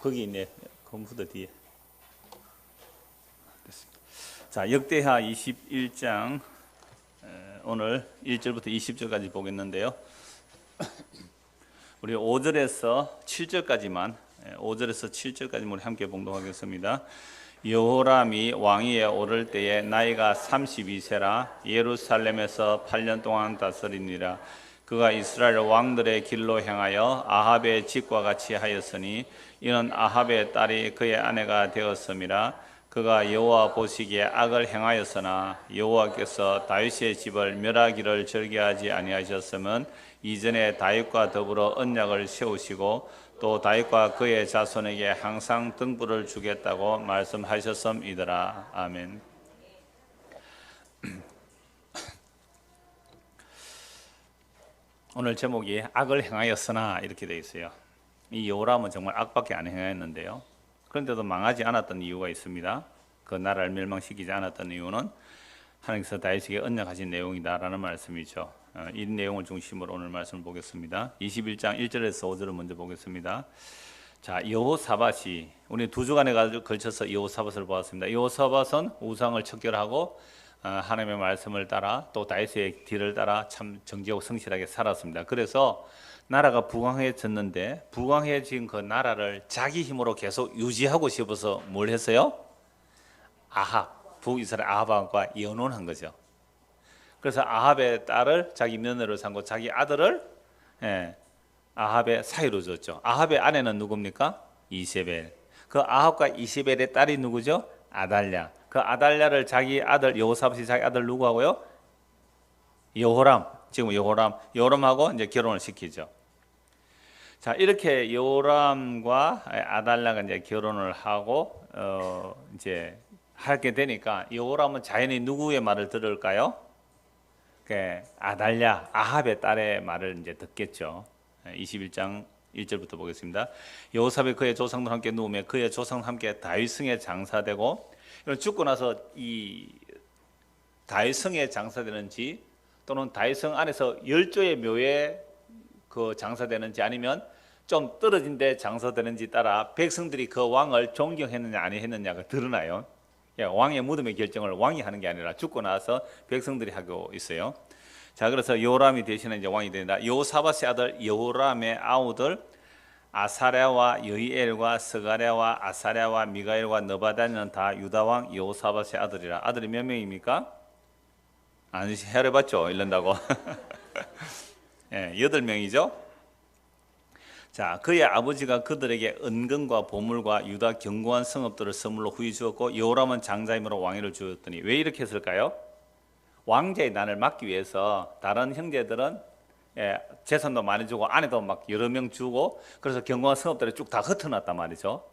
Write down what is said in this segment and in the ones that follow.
거기 있네. 컴퓨터 뒤에. 됐습니다. 자, 역대하 21장 오늘 1절부터 20절까지 보겠는데요. 우리 5절에서 7절까지만 우리 함께 봉독하겠습니다. 여호람이 왕위에 오를 때에 나이가 32세라 예루살렘에서 8년 동안 다스리니라. 그가 이스라엘 왕들의 길로 향하여 아합의 집과 같이 하였으니 이는 아합의 딸이 그의 아내가 되었음이라. 그가 여호와 보시기에 악을 행하였으나 여호와께서 다윗의 집을 멸하기를 절개하지 아니하셨으면 이전에 다윗과 더불어 언약을 세우시고 또 다윗과 그의 자손에게 항상 등불을 주겠다고 말씀하셨음이더라. 아멘. 오늘 제목이 악을 행하였으나 이렇게 되어 있어요. 이 여호람은 정말 악밖에 안 행하였는데요. 그런데도 망하지 않았던 이유가 있습니다. 그 나라를 멸망시키지 않았던 이유는 하나님께서 다윗에게 언약하신 내용이다라는 말씀이죠. 이 내용을 중심으로 오늘 말씀을 보겠습니다. 21장 1절에서 5절을 먼저 보겠습니다. 자, 여호사밧이 우리 두 주간에 걸쳐서 여호사밧을 보았습니다. 여호사밧은 우상을 척결하고 하나님의 말씀을 따라 또 다윗의 뒤를 따라 참 정직하고 성실하게 살았습니다. 그래서 나라가 부강해졌는데 부강해진 그 나라를 자기 힘으로 계속 유지하고 싶어서 뭘 했어요? 아합, 북이스라엘 아합과 연혼한 거죠. 그래서 아합의 딸을 자기 며느리로 삼고 자기 아들을 아합의 사위로 줬죠. 아합의 아내는 누굽니까? 이세벨. 그 아합과 이세벨의 딸이 누구죠? 아달랴. 그 아달랴를 자기 아들 여호사밧이 자기 아들 누구하고요? 여호람. 지금 여호람하고 이제 결혼을 시키죠. 자, 이렇게 여호람과 아달랴가 이제 결혼을 하고 이제 하게 되니까 여호람은 자연히 누구의 말을 들을까요? 아달랴, 아합의 딸의 말을 이제 듣겠죠. 21장 1절부터 보겠습니다. 여호사밧이 그의 조상들과 함께 누우며 그의 조상과 함께 다윗성에 장사되고, 죽고 나서 이 다윗성에 장사되는지 또는 다윗성 안에서 열조의 묘에 그 장사되는지 아니면 좀 떨어진 데 장사되는지 따라 백성들이 그 왕을 존경했느냐 아니했느냐가 드러나요. 왕의 무덤의 결정을 왕이 하는 게 아니라 죽고 나서 백성들이 하고 있어요. 자, 그래서 여호람이 대신에 이제 왕이 된다. 여호사밧의 아들 여호람의 아우들 아사랴와 여히엘과 스가랴와 아사랴와 미가엘과 느바단은 다 유다 왕 여호사밧의 아들이라. 아들이 몇 명입니까? 안 해봤죠? 이런다고. 8명이죠. 자, 그의 아버지가 그들에게 은금과 보물과 유다 견고한 성읍들을 선물로 후히 주었고 여호람은 장자임으로 왕위를 주었더니 왜 이렇게 했을까요? 왕자의 난을 막기 위해서 다른 형제들은 재산도 많이 주고 아내도 막 여러 명 주고 그래서 견고한 성읍들을 쭉 다 흩어놨단 말이죠.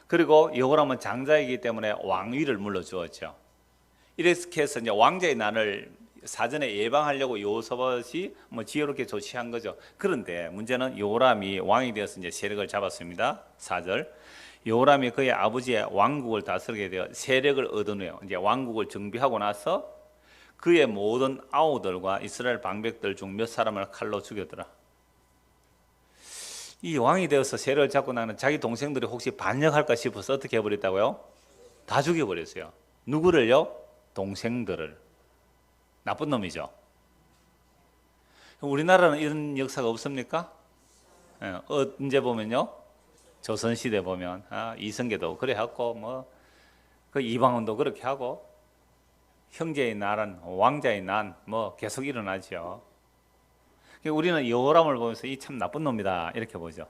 그리고 여호람은 장자이기 때문에 왕위를 물려주었죠. 이렇게 해서 이제 왕자의 난을 사전에 예방하려고 여호사밧이 지혜롭게 조치한 거죠. 그런데 문제는 여호람이 왕이 되어서 이제 세력을 잡았습니다. 4절. 여호람이 그의 아버지의 왕국을 다스리게 되어 세력을 얻은 후에 이제 왕국을 정비하고 나서 그의 모든 아우들과 이스라엘 방백들 중 몇 사람을 칼로 죽였더라. 이 왕이 되어서 세력을 잡고 나는 자기 동생들이 혹시 반역할까 싶어서 어떻게 해버렸다고요? 다 죽여버렸어요. 누구를요? 동생들을. 나쁜 놈이죠. 우리나라는 이런 역사가 없습니까? 언제 보면요, 조선시대 보면 이성계도 그래 하고 그 이방원도 그렇게 하고 형제의 난은 왕자의 난 계속 일어나죠. 우리는 여호람을 보면서 이 참 나쁜 놈이다 이렇게 보죠.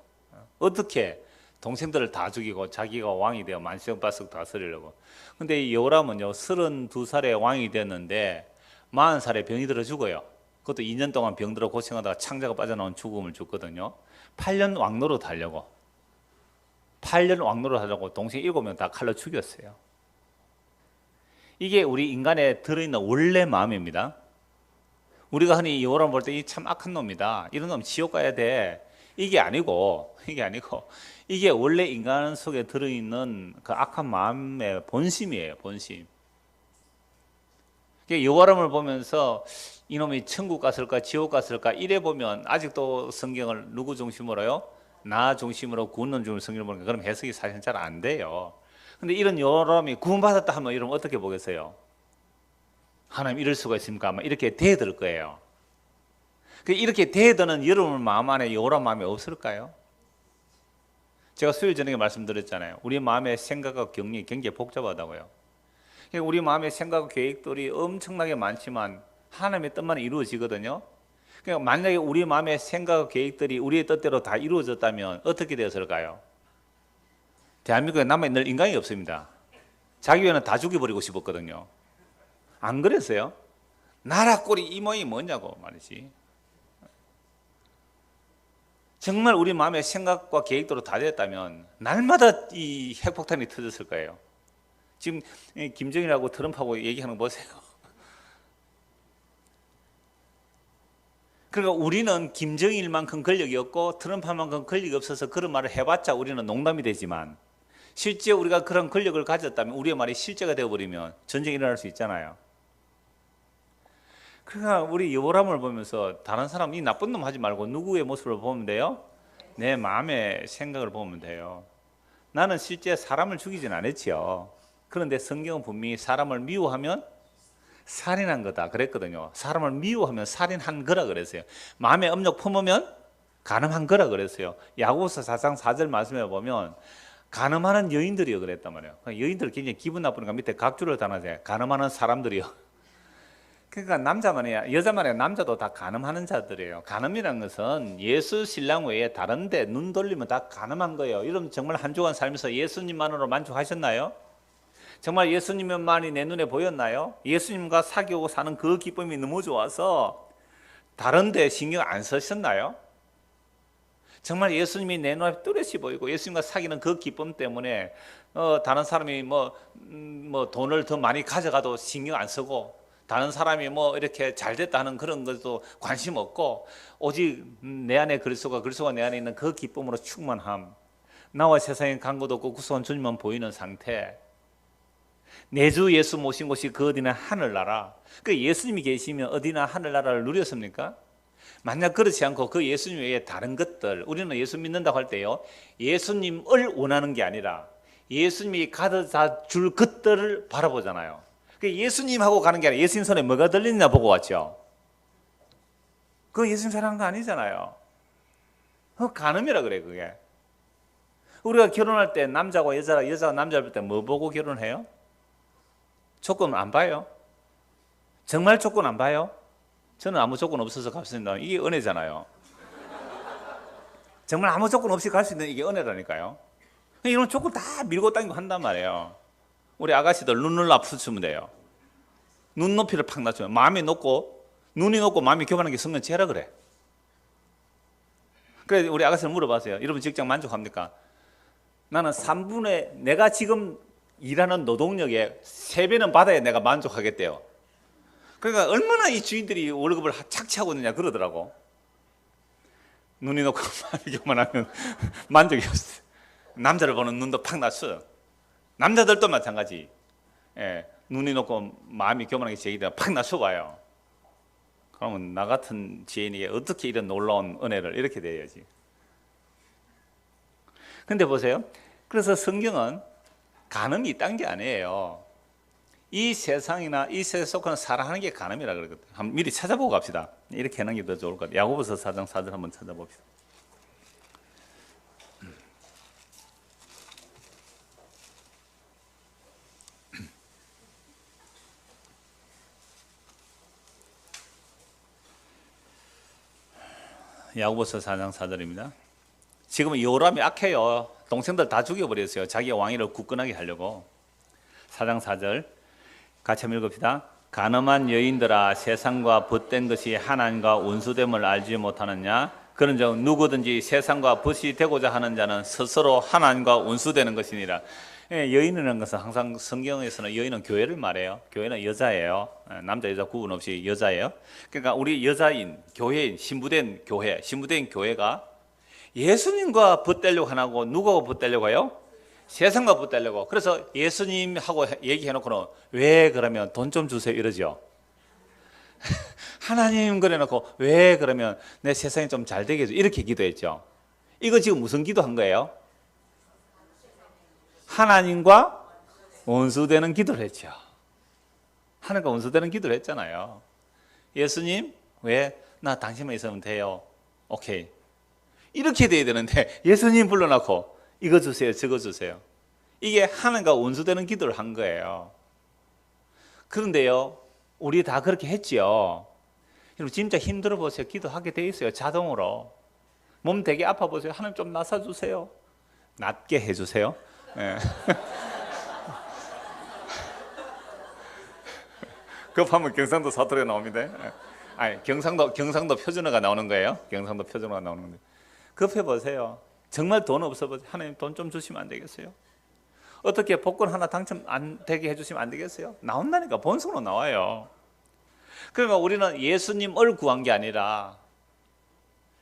어떻게 동생들을 다 죽이고 자기가 왕이 되어 만시정바석 다스리려고. 근데 이 여호람은요 32살에 왕이 됐는데 40살에 병이 들어 죽어요. 그것도 2년 동안 병들어 고생하다가 창자가 빠져나온 죽음을 죽거든요. 8년 왕노릇 하려고 동생 7명 다 칼로 죽였어요. 이게 우리 인간에 들어있는 원래 마음입니다. 우리가 흔히 여호람 볼 때 이 참 악한 놈이다, 이런 놈 지옥 가야 돼, 이게 아니고 이게 원래 인간 속에 들어있는 그 악한 마음의 본심이에요. 본심. 여호람을 보면서 이놈이 천국 갔을까 지옥 갔을까 이래 보면 아직도 성경을 누구 중심으로요? 나 중심으로 구원론 중을 성경을 보니까 그럼 해석이 사실 잘 안 돼요. 근데 이런 요람이 구원받았다 하면 이러면 어떻게 보겠어요? 하나님 이럴 수가 있습니까? 아마 이렇게 대들 거예요. 이렇게 대드는 여러분 마음 안에 요란 마음이 없을까요? 제가 수요일 저녁에 말씀드렸잖아요. 우리 마음의 생각과 경력이 굉장히 복잡하다고요. 우리 마음의 생각과 계획들이 엄청나게 많지만 하나님의 뜻만 이루어지거든요. 그러니까 만약에 우리 마음의 생각과 계획들이 우리의 뜻대로 다 이루어졌다면 어떻게 되었을까요? 대한민국에 남아있는 인간이 없습니다. 자기 외에는 다 죽여버리고 싶었거든요. 안 그랬어요? 나라 꼴이 이 모양이 뭐냐고 말이지. 정말 우리 마음의 생각과 계획대로 다 됐다면 날마다 이 핵폭탄이 터졌을 거예요. 지금 김정일하고 트럼프하고 얘기하는 거 보세요. 그러니까 우리는 김정일만큼 권력이 없고 트럼프만큼 권력이 없어서 그런 말을 해봤자 우리는 농담이 되지만 실제 우리가 그런 권력을 가졌다면 우리의 말이 실제가 되어버리면 전쟁이 일어날 수 있잖아요. 그러니까 우리 여호람을 보면서 다른 사람 이 나쁜 놈 하지 말고 누구의 모습을 보면 돼요? 내 마음의 생각을 보면 돼요. 나는 실제 사람을 죽이진 않았지요. 그런데 성경은 분명히 사람을 미워하면 살인한 거다 그랬거든요. 사람을 미워하면 살인한 거라 그랬어요. 마음에 음욕 품으면 간음한 거라 그랬어요. 야고보서 4장 4절 말씀해 보면 간음하는 여인들이요 그랬단 말이에요. 여인들 굉장히 기분 나쁘니까 밑에 각주를 달아서 간음하는 사람들이요. 그러니까 남자만 해야 여자만 해야 남자도 다 간음하는 자들이에요. 간음이라는 것은 예수 신랑 외에 다른데 눈 돌리면 다 간음한 거예요. 여러분 정말 한 주간 살면서 예수님만으로 만족하셨나요? 정말 예수님만이 내 눈에 보였나요? 예수님과 사귀고 사는 그 기쁨이 너무 좋아서 다른데 신경 안 쓰셨나요? 정말 예수님이 내 눈에 뚜렷이 보이고 예수님과 사귀는 그 기쁨 때문에 다른 사람이 뭐 돈을 더 많이 가져가도 신경 안 쓰고 다른 사람이 뭐 이렇게 잘 됐다 하는 그런 것도 관심 없고 오직 내 안에 그리스도가 내 안에 있는 그 기쁨으로 충만함, 나와 세상에 간 것도 없고 구속한 주님만 보이는 상태, 내 주 예수 모신 곳이 그 어디나 하늘나라. 그 예수님이 계시면 어디나 하늘나라를 누렸습니까? 만약 그렇지 않고 그 예수님 외에 다른 것들, 우리는 예수 믿는다고 할 때요, 예수님을 원하는 게 아니라 예수님이 가져다 줄 것들을 바라보잖아요. 예수님하고 가는 게 아니라 예수님 손에 뭐가 들리느냐 보고 왔죠. 그거 예수님 사랑하는 거 아니잖아요. 그거 간음이라 그래 그게. 우리가 결혼할 때 남자가 여자가 남자를 볼 때 뭐 보고 결혼해요? 조건 안 봐요? 정말 조건 안 봐요? 저는 아무 조건 없어서 갈 수 있는 이게 은혜잖아요. 정말 아무 조건 없이 갈 수 있는 이게 은혜라니까요. 이런 조건 다 밀고 당기고 한단 말이에요. 우리 아가씨들 눈을 앞서주면 돼요. 눈높이를 팍 낮추면 마음이 높고 눈이 높고 마음이 교만한 게 성령 죄라 그래. 그래 우리 아가씨를 물어봤어요. 여러분 직장 만족합니까? 나는 3분의 내가 지금 일하는 노동력의 3배는 받아야 내가 만족하겠대요. 그러니까 얼마나 이 주인들이 월급을 착취하고 있느냐 그러더라고. 눈이 높고 마음이 교만하면 만족이 없어요. 남자를 보는 눈도 팍 낮춰. 남자들도 마찬가지. 예, 눈이 높고 마음이 교만하게 제기되어 팍 낮춰봐요. 그러면 나 같은 지인에게 어떻게 이런 놀라운 은혜를 이렇게 돼야지. 근데 보세요. 그래서 성경은 간음이 딴 게 아니에요. 이 세상이나 이 세상에 속하는 사랑하는 게 간음이라 그러거든요. 한번 미리 찾아보고 갑시다. 이렇게 하는 게 더 좋을 것 같아요. 야고보서 4장 4절 한번 찾아봅시다. 야고보서 4장 4절입니다. 지금은 요람이 악해요. 동생들 다 죽여버렸어요. 자기가 왕위를 굳건하게 하려고. 4장 4절 같이 한번 읽읍시다. 간음한 여인들아 세상과 벗된 것이 하나님과 원수됨을 알지 못하느냐? 그런즉 누구든지 세상과 벗이 되고자 하는 자는 스스로 하나님과 원수되는 것이니라. 여인이라는 것은 항상 성경에서는 여인은 교회를 말해요. 교회는 여자예요. 남자 여자 구분 없이 여자예요. 그러니까 우리 여자인 교회인 신부된 교회가 예수님과 벗되려고 안 하고 누구하고 벗되려고 해요? 세상과 벗되려고. 그래서 예수님하고 얘기해놓고는 왜 그러면 돈 좀 주세요 이러죠. 하나님 그래놓고 왜 그러면 내 세상이 좀 잘 되게 해줘 이렇게 기도했죠. 이거 지금 무슨 기도한 거예요? 하나님과 원수되는 기도를 했죠. 하나님과 원수되는 기도를 했잖아요. 예수님, 왜? 나 당신만 있으면 돼요. 오케이. 이렇게 돼야 되는데 예수님 불러놓고 이거 주세요, 저거 주세요. 이게 하나님과 원수되는 기도를 한 거예요. 그런데요, 우리 다 그렇게 했지요. 여러분 진짜 힘들어 보세요. 기도하게 돼 있어요. 자동으로. 몸 되게 아파 보세요. 하나님 좀 나서주세요. 낫게 해주세요. 네. 급하면 경상도 사투리가 나옵니다. 아니, 경상도 표준어가 나오는 거예요. 경상도 표준어가 나오는 건데. 급해 보세요. 정말 돈 없어 보세요. 하나님 돈 좀 주시면 안 되겠어요? 어떻게 복권 하나 당첨 안 되게 해주시면 안 되겠어요? 나온다니까. 본성으로 나와요. 그러니까 우리는 예수님을 구한 게 아니라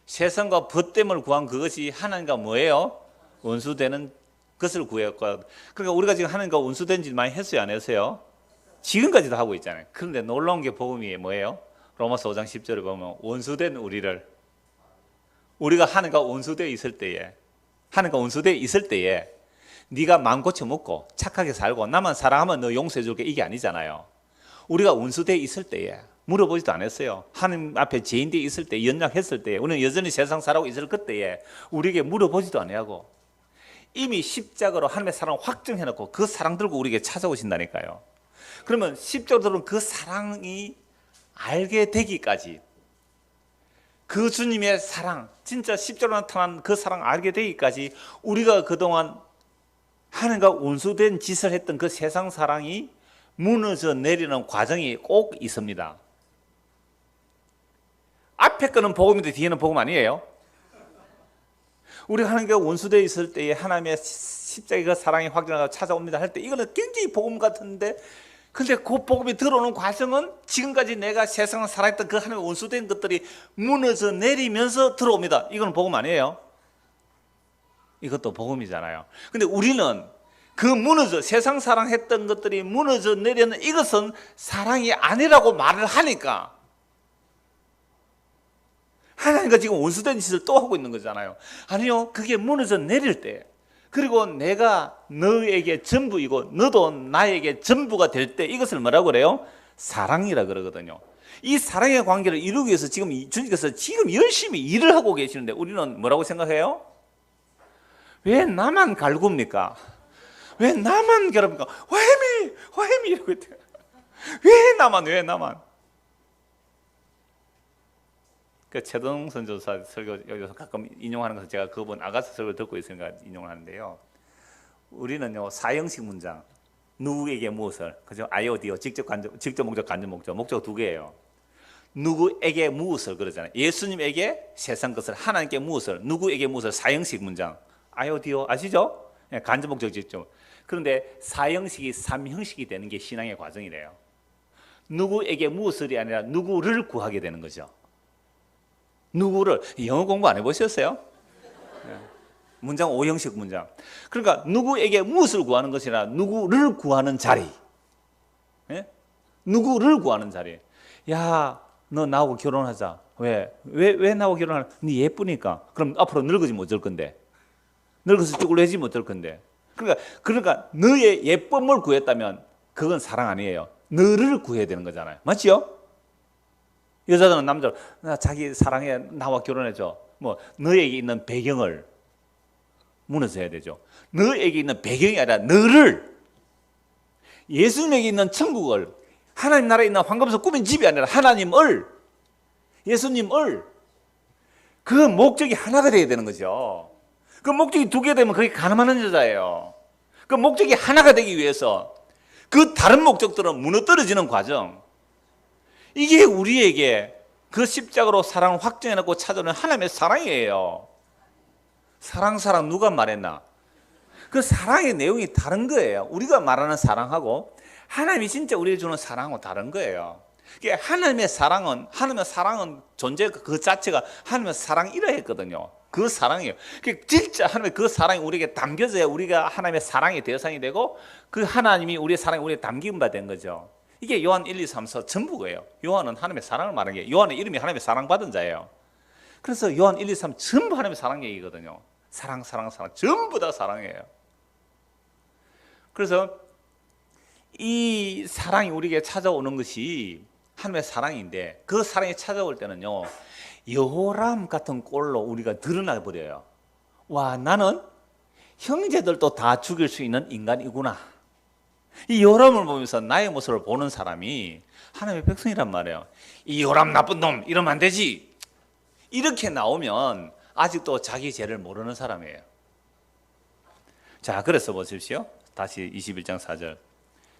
세상과 벗됨을 구한 그것이 하나님과 뭐예요? 원수되는 것을 구했고, 그러니까 우리가 지금 하나님과 원수된 짓 많이 했어요, 안 했어요? 지금까지도 하고 있잖아요. 그런데 놀라운 게 복음이 뭐예요? 로마서 5장 10절에 보면 원수된 우리가 하나님과 원수되어 있을 때에, 하나님과 원수되어 있을 때에 네가 마음 고쳐 먹고 착하게 살고 나만 사랑하면 너 용서해 줄게, 이게 아니잖아요. 우리가 원수되어 있을 때에 물어보지도 않았어요. 하나님 앞에 죄인되어 있을 때, 연약했을 때에, 우리는 여전히 세상 살아가고 있을 그때에 우리에게 물어보지도 않아하고 이미 십자가로 하나님의 사랑을 확증해놓고 그 사랑 들고 우리에게 찾아오신다니까요. 그러면 십자가로 그 사랑이 알게 되기까지, 그 주님의 사랑, 진짜 십자가로 나타난 그 사랑 알게 되기까지 우리가 그동안 하나님과 원수된 짓을 했던 그 세상 사랑이 무너져 내리는 과정이 꼭 있습니다. 앞에 거는 복음인데 뒤에는 복음 아니에요? 우리가 하나님과 원수되어 있을 때에 하나님의 십자가의 그 사랑이 확정하고 찾아옵니다 할 때 이거는 굉장히 복음 같은데, 근데 그 복음이 들어오는 과정은 지금까지 내가 세상을 살아있던 그 하나님의 원수된 것들이 무너져 내리면서 들어옵니다. 이거는 복음 아니에요? 이것도 복음이잖아요. 근데 우리는 그 세상 사랑했던 것들이 무너져 내리는 이것은 사랑이 아니라고 말을 하니까 하나님과 지금 원수된 짓을 또 하고 있는 거잖아요. 아니요, 그게 무너져 내릴 때, 그리고 내가 너에게 전부이고 너도 나에게 전부가 될 때 이것을 뭐라고 그래요? 사랑이라 그러거든요. 이 사랑의 관계를 이루기 위해서 지금 주님께서 지금 열심히 일을 하고 계시는데 우리는 뭐라고 생각해요? 왜 나만 갈굽니까? 왜 나만 괴롭니까? 화해미 이러고 있대요. 왜 나만? 그 최동 선교사 설교 여기서 가끔 인용하는 것을 제가 그분 아가서 설교를 듣고 있으니까 인용하는데요. 우리는요, 사형식 문장, 누구에게 무엇을, 그죠? 아이오디오, 직접 목적, 간접 목적 두 개예요. 누구에게 무엇을 그러잖아요. 예수님에게 세상 것을, 하나님께 무엇을, 누구에게 무엇을, 사형식 문장. 아이오디오 아시죠? 간접 목적, 직접. 그런데 사형식이 삼형식이 되는 게 신앙의 과정이래요. 누구에게 무엇을이 아니라 누구를 구하게 되는 거죠. 누구를. 영어 공부 안 해보셨어요? 문장 5형식 문장. 그러니까 누구에게 무엇을 구하는 것이라 누구를 구하는 자리. 누구를 구하는 자리. 야, 너 나하고 결혼하자. 왜 나하고 결혼하냐? 네 예쁘니까. 그럼 앞으로 늙어지면 어쩔 건데? 늙어서 쭈글해지면 어쩔 건데? 그러니까 너의 예쁨을 구했다면 그건 사랑 아니에요. 너를 구해야 되는 거잖아요. 맞죠? 여자들은 남자를 나 자기 사랑해, 나와 결혼해줘. 뭐 너에게 있는 배경을 무너져야 되죠. 너에게 있는 배경이 아니라 너를, 예수님에게 있는 천국을, 하나님 나라에 있는 황금에서 꾸민 집이 아니라 하나님을, 예수님을, 그 목적이 하나가 되어야 되는 거죠. 그 목적이 두 개 되면 그게 가늠하는 여자예요. 그 목적이 하나가 되기 위해서 그 다른 목적들은 무너뜨려지는 과정, 이게 우리에게 그 십자가로 사랑을 확정해놓고 찾아오는 하나님의 사랑이에요. 사랑 누가 말했나? 그 사랑의 내용이 다른 거예요. 우리가 말하는 사랑하고 하나님이 진짜 우리에게 주는 사랑하고 다른 거예요. 하나님의 사랑은 존재 그 자체가 하나님의 사랑이라 했거든요. 그 사랑이에요. 진짜 하나님의 그 사랑이 우리에게 담겨져야 우리가 하나님의 사랑의 대상이 되고 그 하나님이 우리의 사랑이 우리에 담긴 바 된 거죠. 이게 요한 1, 2, 3, 4 전부 거예요. 요한은 하나님의 사랑을 말하는 게, 요한의 이름이 하나님의 사랑받은 자예요. 그래서 요한 1, 2, 3 전부 하나님의 사랑 얘기거든요. 사랑, 사랑, 사랑. 전부 다 사랑이에요. 그래서 이 사랑이 우리에게 찾아오는 것이 하나님의 사랑인데, 그 사랑이 찾아올 때는요, 여호람 같은 꼴로 우리가 드러나 버려요. 와, 나는 형제들도 다 죽일 수 있는 인간이구나. 이 여호람을 보면서 나의 모습을 보는 사람이 하나님의 백성이란 말이에요. 이 여호람 나쁜 놈, 이러면 안 되지. 이렇게 나오면 아직도 자기 죄를 모르는 사람이에요. 자, 그래서 보십시오. 다시 21장 4절.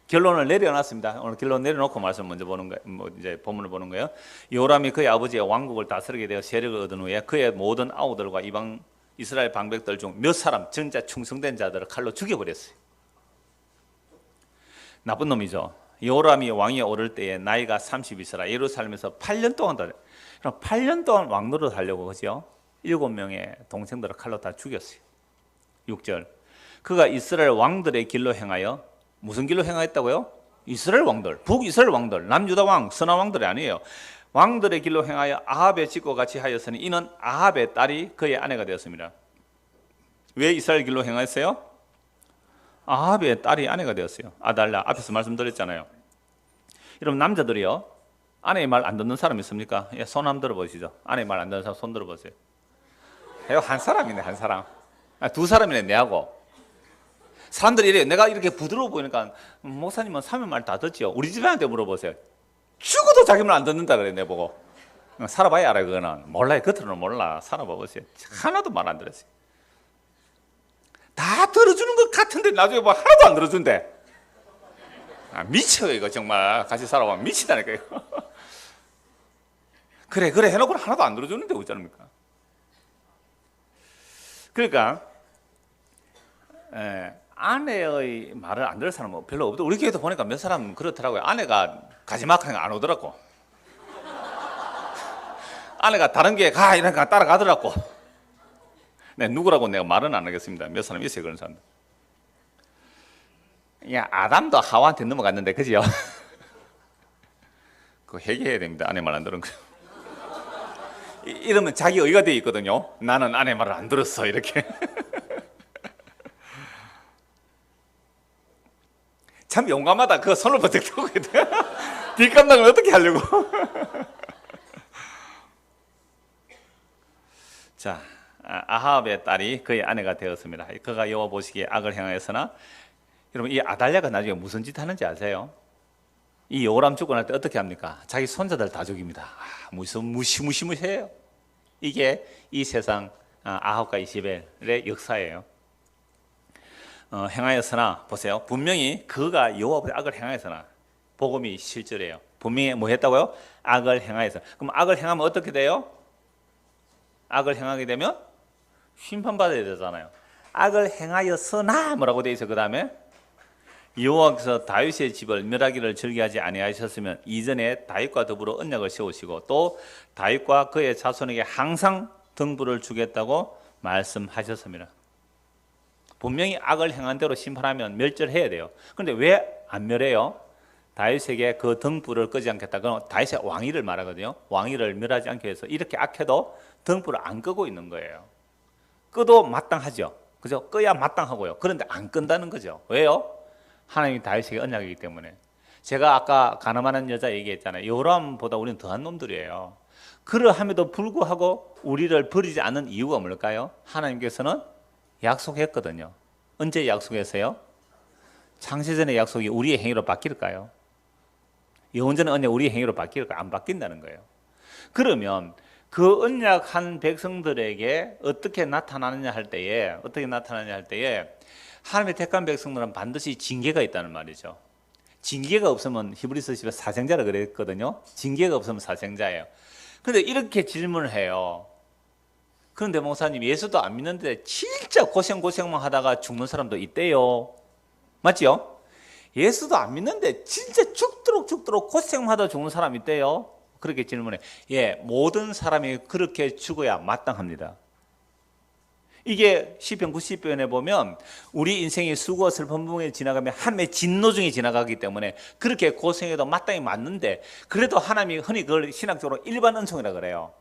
결론을 내려놨습니다. 오늘 결론 내려놓고 말씀 먼저 보는 거예요. 이제 본문을 보는 거예요. 요람이 그의 아버지의 왕국을 다스리게 되어 세력을 얻은 후에 그의 모든 아우들과 이방 이스라엘 방백들 중 몇 사람 진짜 충성된 자들을 칼로 죽여버렸어요. 나쁜 놈이죠. 요람이 왕위에 오를 때에 나이가 30이시라 예루살렘에서 8년 동안 8년 동안 왕노릇 하려고, 그죠? 7명의 동생들을 칼로 다 죽였어요. 6절. 그가 이스라엘 왕들의 길로 행하여, 무슨 길로 행하였다고요? 이스라엘 왕들, 북이스라엘 왕들, 남유다 왕, 선한 왕들이 아니에요. 왕들의 길로 행하여 아합의 집과 같이 하였으니 이는 아합의 딸이 그의 아내가 되었습니다. 왜 이스라엘 길로 행하였어요? 아합의 딸이 아내가 되었어요. 아달랴, 앞에서 말씀드렸잖아요. 여러분, 남자들이요, 아내의 말 안 듣는 사람 있습니까? 예, 손 한번 들어보시죠. 아내의 말 안 듣는 사람 손 들어보세요. 한 사람이네, 한 사람. 두 사람이네, 내하고. 사람들이 이래요. 내가 이렇게 부드러워 보이니까, 목사님은 사면 말 다 듣지요. 우리 집안한테 물어보세요. 죽어도 자기 말 안 듣는다 그래, 내보고. 살아봐야 알아요, 그거는. 몰라요, 겉으로는 몰라. 살아봐 보세요. 하나도 말 안 들었어요. 다 들어주는 것 같은데 나중에 뭐 하나도 안 들어준대. 미쳐요, 이거 정말. 같이 살아보면 미치다니까요. 그래 해놓고는 하나도 안 들어주는데 어쩌합니까? 그러니까 아내의 말을 안 들을 사람은 별로 없고, 우리 교회도 보니까 몇 사람 그렇더라고요. 아내가 가지막 하니까 안 오더라고. 아내가 다른 교회 가 이러니까 따라가더라고. 네, 누구라고 내가 말은 안 하겠습니다. 몇 사람 있어요, 그런 사람들. 야, 아담도 하와한테 넘어갔는데, 그지요? 그거 회개해야 됩니다. 아내 말 안 들은 거. 이러면 자기 의가 되어 있거든요. 나는 아내 말을 안 들었어, 이렇게. 참 용감하다. 그거 손을 버쩍 들고 있대. 뒷감당을 어떻게 하려고. 자, 아합의 딸이 그의 아내가 되었습니다. 그가 여호와 보시기에 악을 행하였으나, 여러분, 이 아달랴가 나중에 무슨 짓 하는지 아세요? 이 요람 죽고 날 때 어떻게 합니까? 자기 손자들 다 죽입니다. 무시무시해요. 이게 이 세상 아합과 이세벨의 역사예요. 행하였으나, 보세요. 분명히 그가 여호와보다 악을 행하였으나, 복음이 실제래요. 분명히 뭐 했다고요? 악을 행하였으나. 그럼 악을 행하면 어떻게 돼요? 악을 행하게 되면 심판받아야 되잖아요. 악을 행하였으나 뭐라고 돼 있어? 그 다음에 여호와께서 다윗의 집을 멸하기를 즐겨하지 아니하셨으면 이전에 다윗과 더불어 언약을 세우시고 또 다윗과 그의 자손에게 항상 등불을 주겠다고 말씀하셨습니다. 분명히 악을 행한 대로 심판하면 멸절해야 돼요. 그런데 왜 안 멸해요? 다윗에게 그 등불을 끄지 않겠다. 그건 다윗의 왕위를 말하거든요. 왕위를 멸하지 않기 위해서 이렇게 악해도 등불을 안 끄고 있는 거예요. 끄도 마땅하죠. 그죠? 끄야 마땅하고요. 그런데 안 끈다는 거죠. 왜요? 하나님이 다윗에게 언약이기 때문에. 제가 아까 가늠하는 여자 얘기했잖아요. 요람보다 우리는 더한 놈들이에요. 그러함에도 불구하고 우리를 버리지 않는 이유가 뭘까요? 하나님께서는 약속했거든요. 언제 약속했어요? 창세전의 약속이 우리의 행위로 바뀔까요? 영원전의 언약 우리의 행위로 바뀔까요? 안 바뀐다는 거예요. 그러면 그 언약한 백성들에게 어떻게 나타나느냐 할 때에 하나님의 택한 백성들은 반드시 징계가 있다는 말이죠. 징계가 없으면 히브리서 10에 사생자라 그랬거든요. 징계가 없으면 사생자예요. 그런데 이렇게 질문을 해요. 그런데 목사님, 예수도 안 믿는데 진짜 고생만 하다가 죽는 사람도 있대요. 맞지요? 예수도 안 믿는데 진짜 죽도록 고생만 하다 죽는 사람이 있대요. 그렇게 질문해. 예, 모든 사람이 그렇게 죽어야 마땅합니다. 이게 시편 90편에 보면 우리 인생이 수고와 슬픔 중에 지나가면 하나님의 진노 중에 지나가기 때문에 그렇게 고생해도 마땅히 맞는데, 그래도 하나님이 흔히 그걸 신학적으로 일반 은총이라 그래요.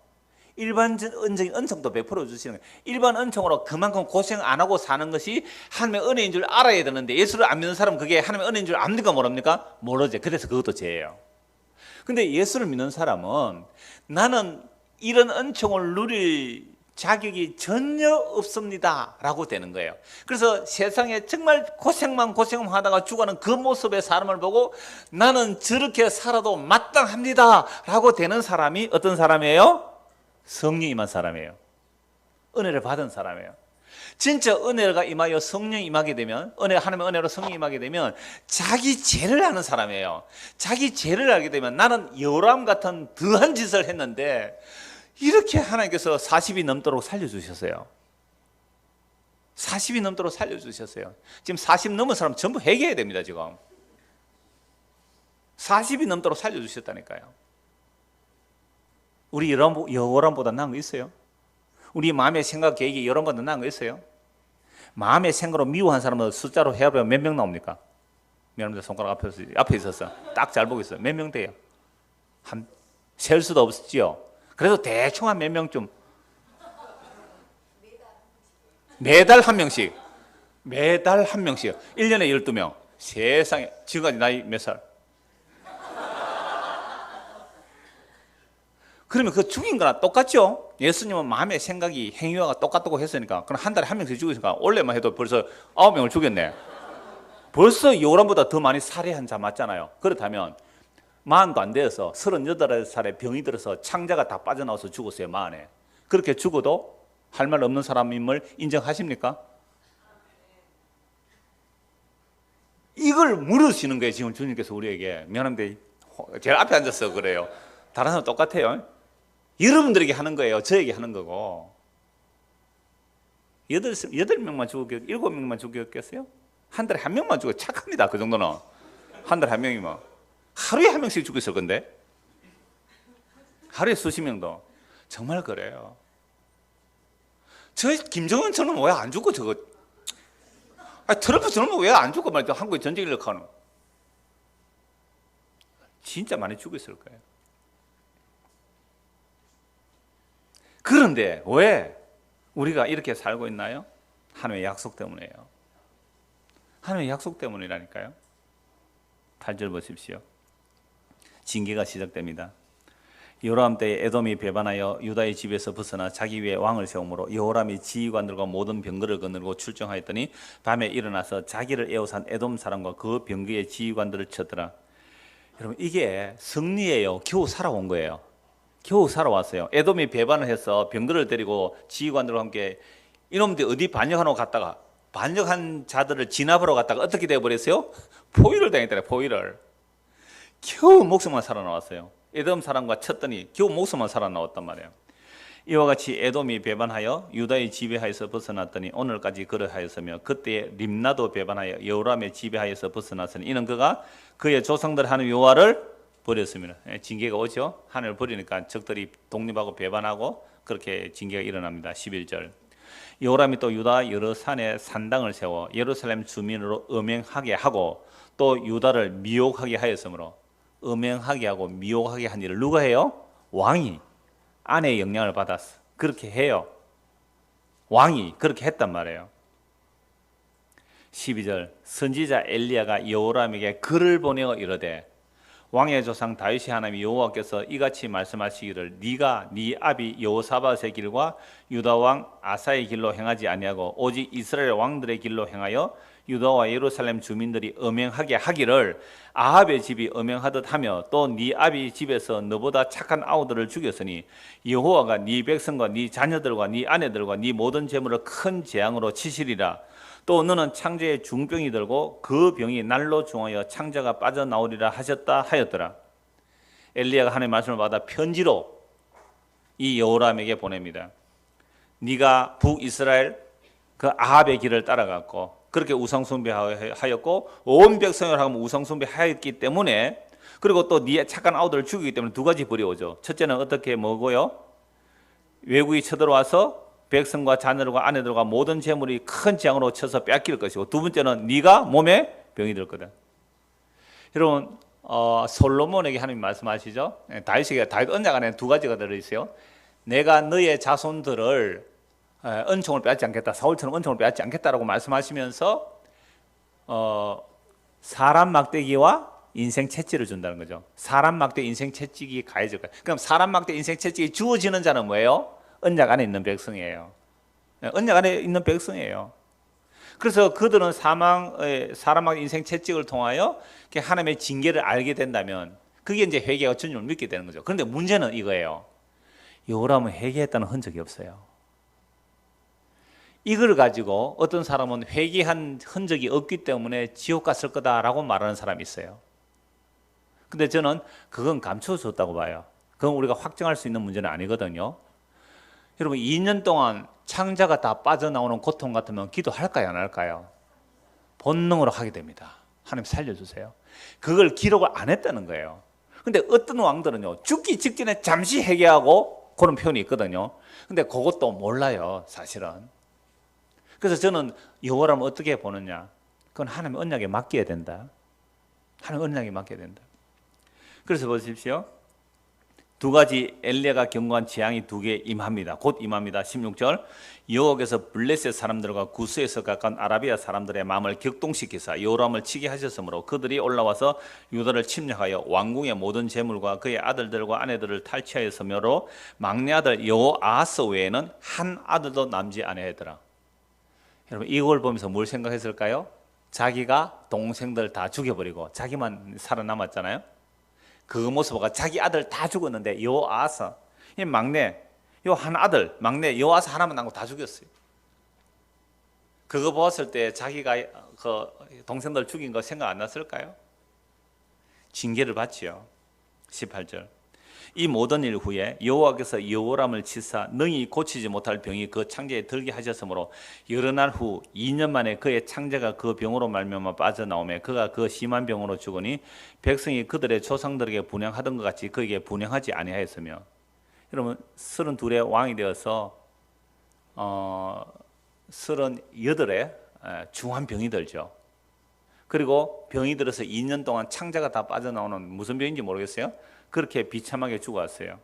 일반적인 은총도 베풀어 주시는 거예요. 일반 은총으로 그만큼 고생 안 하고 사는 것이 하나님의 은혜인 줄 알아야 되는데 예수를 안 믿는 사람은 그게 하나님의 은혜인 줄 압니까 모릅니까? 모르죠. 그래서 그것도 죄예요. 근데 예수를 믿는 사람은 나는 이런 은총을 누릴 자격이 전혀 없습니다 라고 되는 거예요. 그래서 세상에 정말 고생만 하다가 죽어가는 그 모습의 사람을 보고 나는 저렇게 살아도 마땅합니다 라고 되는 사람이 어떤 사람이에요? 성령이 임한 사람이에요. 은혜를 받은 사람이에요. 진짜 은혜가 임하여 성령이 임하게 되면, 하나님의 은혜로 성령이 임하게 되면 자기 죄를 아는 사람이에요. 자기 죄를 알게 되면 나는 여호람 같은 더한 짓을 했는데 이렇게 하나님께서 40이 넘도록 살려주셨어요. 40이 넘도록 살려주셨어요. 지금 40 넘은 사람 전부 회개해야 됩니다. 지금 40이 넘도록 살려주셨다니까요. 우리 여호람보다 나은 거 있어요? 우리 마음의 생각 계획이 여러분보다 나은 거 있어요? 마음의 생각으로 미워한 사람은 숫자로 해보면 몇 명 나옵니까? 여러분들 손가락 앞에 있었어. 딱 잘 보고 있어요. 몇 명 돼요? 셀 수도 없지요. 그래도 대충 한 몇 명쯤. 매달 한 명씩. 매달 한 명씩. 1년에 12명. 세상에. 지금까지 나이 몇 살? 그러면 그 죽인 거랑 똑같죠? 예수님은 마음의 생각이 행위와 똑같다고 했으니까. 그럼 한 달에 한 명씩 죽였으니까 올해만 해도 벌써 9명을 죽였네. 벌써 요람보다 더 많이 살해한 자 맞잖아요. 그렇다면 만도 안 되어서 38살에 병이 들어서 창자가 다 빠져나와서 죽었어요. 만에. 그렇게 죽어도 할 말 없는 사람임을 인정하십니까? 이걸 물으시는 거예요. 지금 주님께서 우리에게. 미안한데 제일 앞에 앉아서 그래요. 다른 사람 똑같아요. 여러분들에게 하는 거예요. 저에게 하는 거고. 8명만 죽었겠어요? 7명만 죽였겠어요? 한 달에 한 명만 죽어. 착합니다. 그 정도는. 한 달에 한 명이면. 하루에 한 명씩 죽였을 건데. 하루에 수십 명도. 정말 그래요. 저 김정은 저는 왜 안 죽고 저거. 트럼프 저는 왜 안 죽고 말이야. 한국에 전쟁 일으키는. 진짜 많이 죽었을 거예요. 그런데 왜 우리가 이렇게 살고 있나요? 하나님의 약속 때문이에요. 하나님의 약속 때문이라니까요. 8절 보십시오. 징계가 시작됩니다. 여호람 때에 에돔이 배반하여 유다의 집에서 벗어나 자기 위에 왕을 세우므로 여호람이 지휘관들과 모든 병거를 거느리고 출정하였더니 밤에 일어나서 자기를 에워싼 에돔 사람과 그 병거의 지휘관들을 쳤더라. 여러분 이게 승리예요. 겨우 살아온 거예요. 겨우 살아왔어요. 에돔이 배반을 해서 병거를 데리고 지휘관들과 함께 이놈들 어디 반역하러 갔다가 반역한 자들을 진압하러 갔다가 어떻게 되어버렸어요? 포위를 당했더래. 포위를. 겨우 목숨만 살아나왔어요. 에돔 사람과 쳤더니 겨우 목숨만 살아나왔단 말이에요. 이와 같이 에돔이 배반하여 유다의 지배하에서 벗어났더니 오늘까지 그러하였으며 그때에 림나도 배반하여 여호람의 지배하에서 벗어났으니 이는 그가 그의 조상들 하는 여호와를 버렸습니다. 징계가 오죠. 하늘을 버리니까 적들이 독립하고 배반하고 그렇게 징계가 일어납니다. 11절. 여호람이 또 유다 여러 산에 산당을 세워 예루살렘 주민으로 음행하게 하고 또 유다를 미혹하게 하였으므로 음행하게 하고 미혹하게 한 일을 누가 해요? 왕이. 아내의 영향을 받았어. 그렇게 해요. 왕이 그렇게 했단 말이에요. 12절. 선지자 엘리야가 여호람에게 글을 보내어 이르되 왕의 조상 다윗이 하나님 여호와께서 이같이 말씀하시기를 네가 네 아비 여호사밧의 길과 유다 왕 아사의 길로 행하지 아니하고 오직 이스라엘 왕들의 길로 행하여 유다와 예루살렘 주민들이 음행하게 하기를 아합의 집이 음행하듯 하며 또 네 아비 집에서 너보다 착한 아우들을 죽였으니 여호와가 네 백성과 네 자녀들과 네 아내들과 네 모든 재물을 큰 재앙으로 치시리라. 또 너는 창자에 중병이 들고 그 병이 날로 중하여 창자가 빠져나오리라 하셨다 하였더라. 엘리야가 하나님의 말씀을 받아 편지로 이 여호람에게 보냅니다. 네가 북이스라엘 그 아합의 길을 따라갔고 그렇게 우상숭배하였고 온 백성을 하고 우상숭배하였기 때문에 그리고 또 네 착한 아우들을 죽이기 때문에 두 가지 벌이 오죠. 첫째는 어떻게 뭐고요? 외국이 쳐들어와서 백성과 자녀들과 아내들과 모든 재물이 큰 재앙으로 쳐서 뺏길 것이고 두 번째는 네가 몸에 병이 들 거다. 여러분 솔로몬에게 하나님 말씀하시죠. 다윗 언약 안에 두 가지가 들어있어요. 내가 너의 자손들을 은총을 빼앗지 않겠다, 사울처럼 은총을 빼앗지 않겠다라고 말씀하시면서 사람 막대기와 인생 채찍을 준다는 거죠. 사람 막대 인생 채찍이 가해질 거예요. 그럼 사람 막대 인생 채찍이 주어지는 자는 뭐예요? 언약 안에 있는 백성이에요. 언약 안에 있는 백성이에요. 그래서 그들은 사람 막대 인생 채찍을 통하여 하나님의 징계를 알게 된다면 그게 이제 회개와 주님을 믿게 되는 거죠. 그런데 문제는 이거예요. 요람은 회개했다는 흔적이 없어요. 이걸 가지고 어떤 사람은 회개한 흔적이 없기 때문에 지옥 갔을 거다라고 말하는 사람이 있어요. 근데 저는 그건 감춰줬다고 봐요. 그건 우리가 확정할 수 있는 문제는 아니거든요. 여러분 2년 동안 창자가 다 빠져나오는 고통 같으면 기도할까요, 안 할까요? 본능으로 하게 됩니다. 하나님 살려주세요. 그걸 기록을 안 했다는 거예요. 근데 어떤 왕들은요, 죽기 직전에 잠시 회개하고 그런 표현이 있거든요. 근데 그것도 몰라요, 사실은. 그래서 저는 여호와를 어떻게 보느냐? 그건 하나님의 언약에 맡겨야 된다. 하나님의 언약에 맡겨야 된다. 그래서 보십시오. 두 가지 엘리야가 경고한 재앙이 두 개 임합니다. 곧 임합니다. 16절 여호와께서 블레셋 사람들과 구스에서 가까운 아라비아 사람들의 마음을 격동시키사 여호람을 치게 하셨으므로 그들이 올라와서 유다를 침략하여 왕궁의 모든 재물과 그의 아들들과 아내들을 탈취하였으므로 막내 아들 여호아하스 외에는 한 아들도 남지 아니하더라. 여러분 이걸 보면서 뭘 생각했을까요? 자기가 동생들 다 죽여버리고 자기만 살아남았잖아요. 그 모습 보고 자기 아들 다 죽었는데 여호아하스 이 막내 요 한 아들 막내 여호아하스 하나만 남고 다 죽였어요. 그거 보았을 때 자기가 그 동생들 죽인 거 생각 안 났을까요? 징계를 받지요. 18절 이 모든 일 후에 여호와께서 여호람을 치사 능히 고치지 못할 병이 그 창자에 들게 하셨으므로 여러 날 후 2년 만에 그의 창자가 그 병으로 말미암아 빠져나오매 그가 그 심한 병으로 죽으니 백성이 그들의 조상들에게 분향하던 것 같이 그에게 분향하지 아니하였으며. 여러분 32의 왕이 되어서 38에 중한 병이 들죠. 그리고 병이 들어서 2년 동안 창자가 다 빠져나오는 무슨 병인지 모르겠어요. 그렇게 비참하게 죽어왔어요.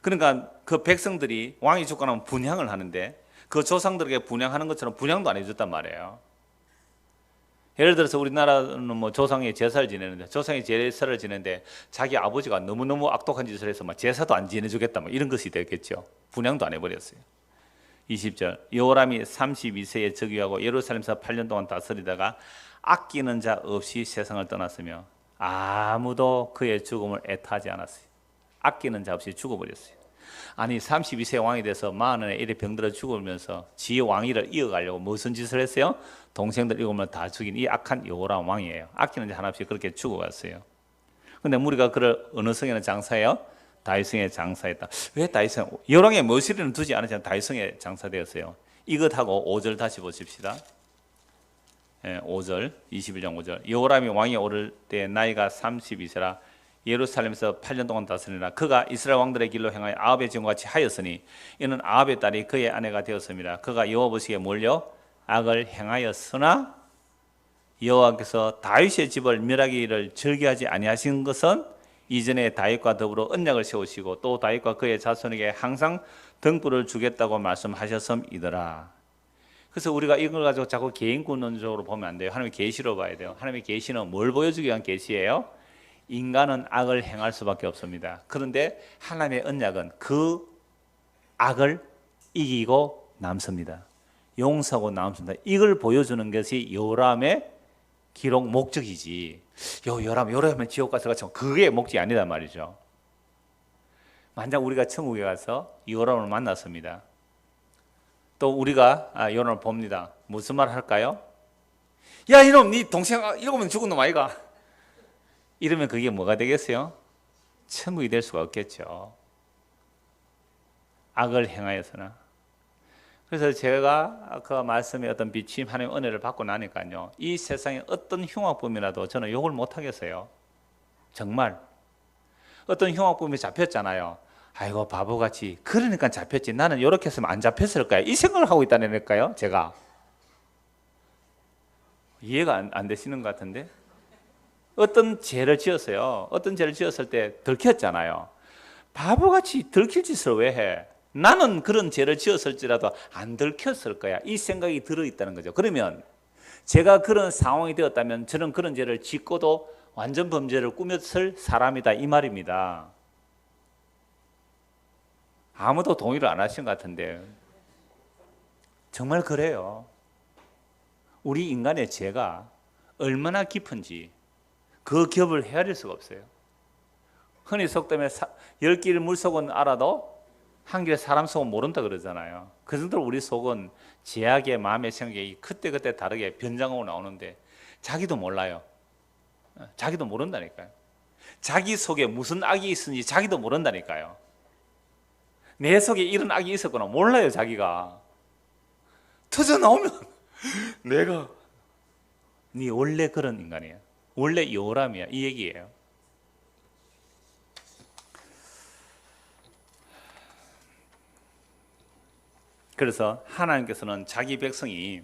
그러니까 그 백성들이 왕이 죽고 나면 분향을 하는데 그 조상들에게 분향하는 것처럼 분향도 안 해줬단 말이에요. 예를 들어서 우리나라는 뭐 조상의 제사를 지내는데 조상의 제사를 지내는데 자기 아버지가 너무너무 악독한 짓을 해서 막 제사도 안 지내주겠다 뭐 이런 것이 됐겠죠. 분향도 안 해버렸어요. 20절 여호람이 32세에 즉위하고 예루살렘에서 8년 동안 다스리다가 아끼는 자 없이 세상을 떠났으며 아무도 그의 죽음을 애타지 않았어요. 아끼는 자 없이 죽어버렸어요. 아니 32세 왕이 돼서 40에 이래 병들어 죽으면서 지의 왕위를 이어가려고 무슨 짓을 했어요? 동생들 7을 다 죽인 이 악한 여호람 왕이에요. 아끼는 자 하나 없이 그렇게 죽어갔어요. 근데 우리가 그를 어느 성에는 장사해요? 다윗성에 장사했다. 왜 다윗성? 여호람의 머시리는 두지 않았지만 다윗성에 장사되었어요. 이것하고 5절 다시 보십시다. 5절 21장 5절 여호람이 왕이 오를 때 나이가 32세라 예루살렘에서 8년 동안 다스리라. 그가 이스라엘 왕들의 길로 행하여 아합의 증과 같이 하였으니 이는 아합의 딸이 그의 아내가 되었습니다. 그가 여호와 보시기에 몰려 악을 행하였으나 여호와께서 다윗의 집을 멸하기를 즐겨하지 아니하신 것은 이전에 다윗과 더불어 언약을 세우시고 또 다윗과 그의 자손에게 항상 등불을 주겠다고 말씀하셨음이더라. 그래서 우리가 이걸 가지고 자꾸 개인군론적으로 보면 안 돼요. 하나님의 계시로 봐야 돼요. 하나님의 계시는 뭘 보여주기 위한 계시예요? 인간은 악을 행할 수밖에 없습니다. 그런데 하나님의 언약은 그 악을 이기고 남습니다. 용서하고 남습니다. 이걸 보여주는 것이 여호람의 기록 목적이지. 여호람은 지옥 갔을 것처럼 그게 목적이 아니란 말이죠. 만약 우리가 천국에 가서 여호람을 만났습니다. 또 우리가 여호람을 봅니다. 무슨 말 할까요? 야 이놈 네 동생 7명 죽은 놈 아이가? 이러면 그게 뭐가 되겠어요? 천국이 될 수가 없겠죠. 악을 행하여서나. 그래서 제가 그 말씀에 어떤 비침 하나님의 은혜를 받고 나니까요, 이 세상에 어떤 흉악범이라도 저는 욕을 못 하겠어요. 정말 어떤 흉악범이 잡혔잖아요. 아이고 바보같이 그러니까 잡혔지 나는 이렇게 했으면 안 잡혔을까요? 이 생각을 하고 있다니까요. 제가 이해가 안 되시는 것 같은데 어떤 죄를 지었어요. 어떤 죄를 지었을 때 들켰잖아요. 바보같이 들킬 짓을 왜 해? 나는 그런 죄를 지었을지라도 안 들켰을 거야. 이 생각이 들어있다는 거죠. 그러면 제가 그런 상황이 되었다면 저는 그런 죄를 짓고도 완전 범죄를 꾸몄을 사람이다 이 말입니다. 아무도 동의를 안 하신 것 같은데 정말 그래요. 우리 인간의 죄가 얼마나 깊은지 그 겹을 헤아릴 수가 없어요. 흔히 속담에 10길 물속은 알아도 한 길 사람 속은 모른다 그러잖아요. 그 정도로 우리 속은 죄악의 마음의 생각이 그때그때 다르게 변장하고 나오는데 자기도 몰라요. 자기도 모른다니까요. 자기 속에 무슨 악이 있는지 자기도 모른다니까요. 내 속에 이런 악이 있었구나 몰라요. 자기가 터져 나오면 내가 네 원래 그런 인간이야. 원래 요람이야. 이 얘기예요. 그래서 하나님께서는 자기 백성이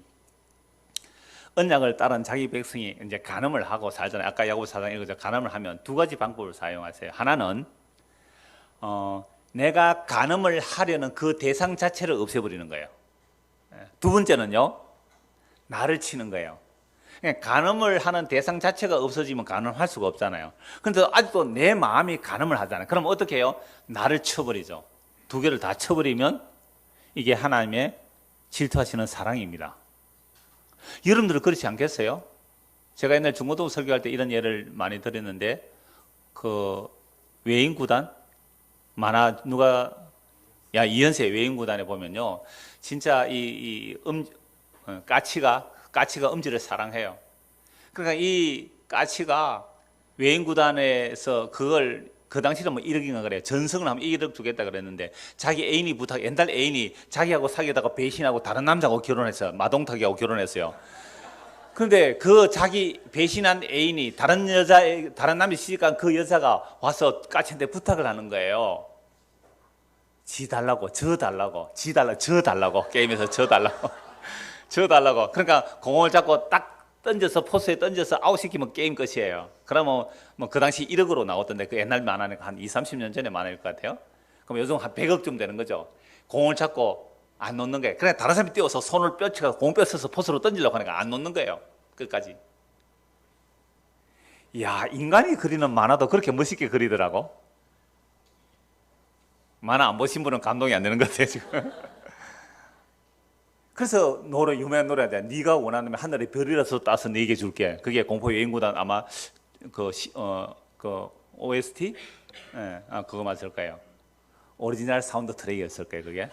언약을 따른 자기 백성이 이제 간음을 하고 살잖아요. 아까 야고보 4장 읽었죠. 간음을 하면 두 가지 방법을 사용하세요. 하나는 내가 간음을 하려는 그 대상 자체를 없애버리는 거예요. 두 번째는요, 나를 치는 거예요. 간음을 하는 대상 자체가 없어지면 간음할 수가 없잖아요. 그런데 아직도 내 마음이 간음을 하잖아요. 그럼 어떻게 해요? 나를 쳐버리죠. 두 개를 다 쳐버리면 이게 하나님의 질투하시는 사랑입니다. 여러분들은 그렇지 않겠어요? 제가 옛날 중고등 설교할 때 이런 예를 많이 드렸는데 그 외인구단 만화 누가 이현세 외인구단에 보면요 진짜 까치가 음지를 사랑해요. 그러니까 이 까치가 외인구단에서 그걸 그 당시는 뭐 1억인가 그래요. 전승을 하면 1억 주겠다 그랬는데 자기 애인이 옛날 애인이 자기하고 사귀다가 배신하고 다른 남자하고 결혼했어요. 마동탁이하고 결혼했어요. 그런데 그 자기 배신한 애인이 다른 남자 시집간 그 여자가 와서 까치한테 부탁을 하는 거예요. 지 달라고, 저 달라고, 저 달라고, 게임에서 저 달라고, 저 달라고. 그러니까 공을 잡고 딱 던져서 포스에 던져서 아웃시키면 게임 끝이에요. 그러면 뭐 그 당시 1억으로 나왔던데 그 옛날 만화니까 한 20-30년 전에 만화일 것 같아요. 그럼 요즘 한 100억쯤 되는 거죠. 공을 잡고 안 놓는 거예요. 그래 다른 사람이 뛰어서 손을 뼈치고 공 뼈쳐서 포스로 던지려고 하니까 안 놓는 거예요. 끝까지. 이야, 인간이 그리는 만화도 그렇게 멋있게 그리더라고. 만화 안 보신 분은 감동이 안 되는 것 같아요 지금. 그래서 유명한 노래인데 네가 원하면 하늘의 별이라서 따서 네게 줄게. 그게 공포 여인구단 아마 그 OST 그거 맞을 거예요. 오리지널 사운드 트랙이었을 거예요 그게.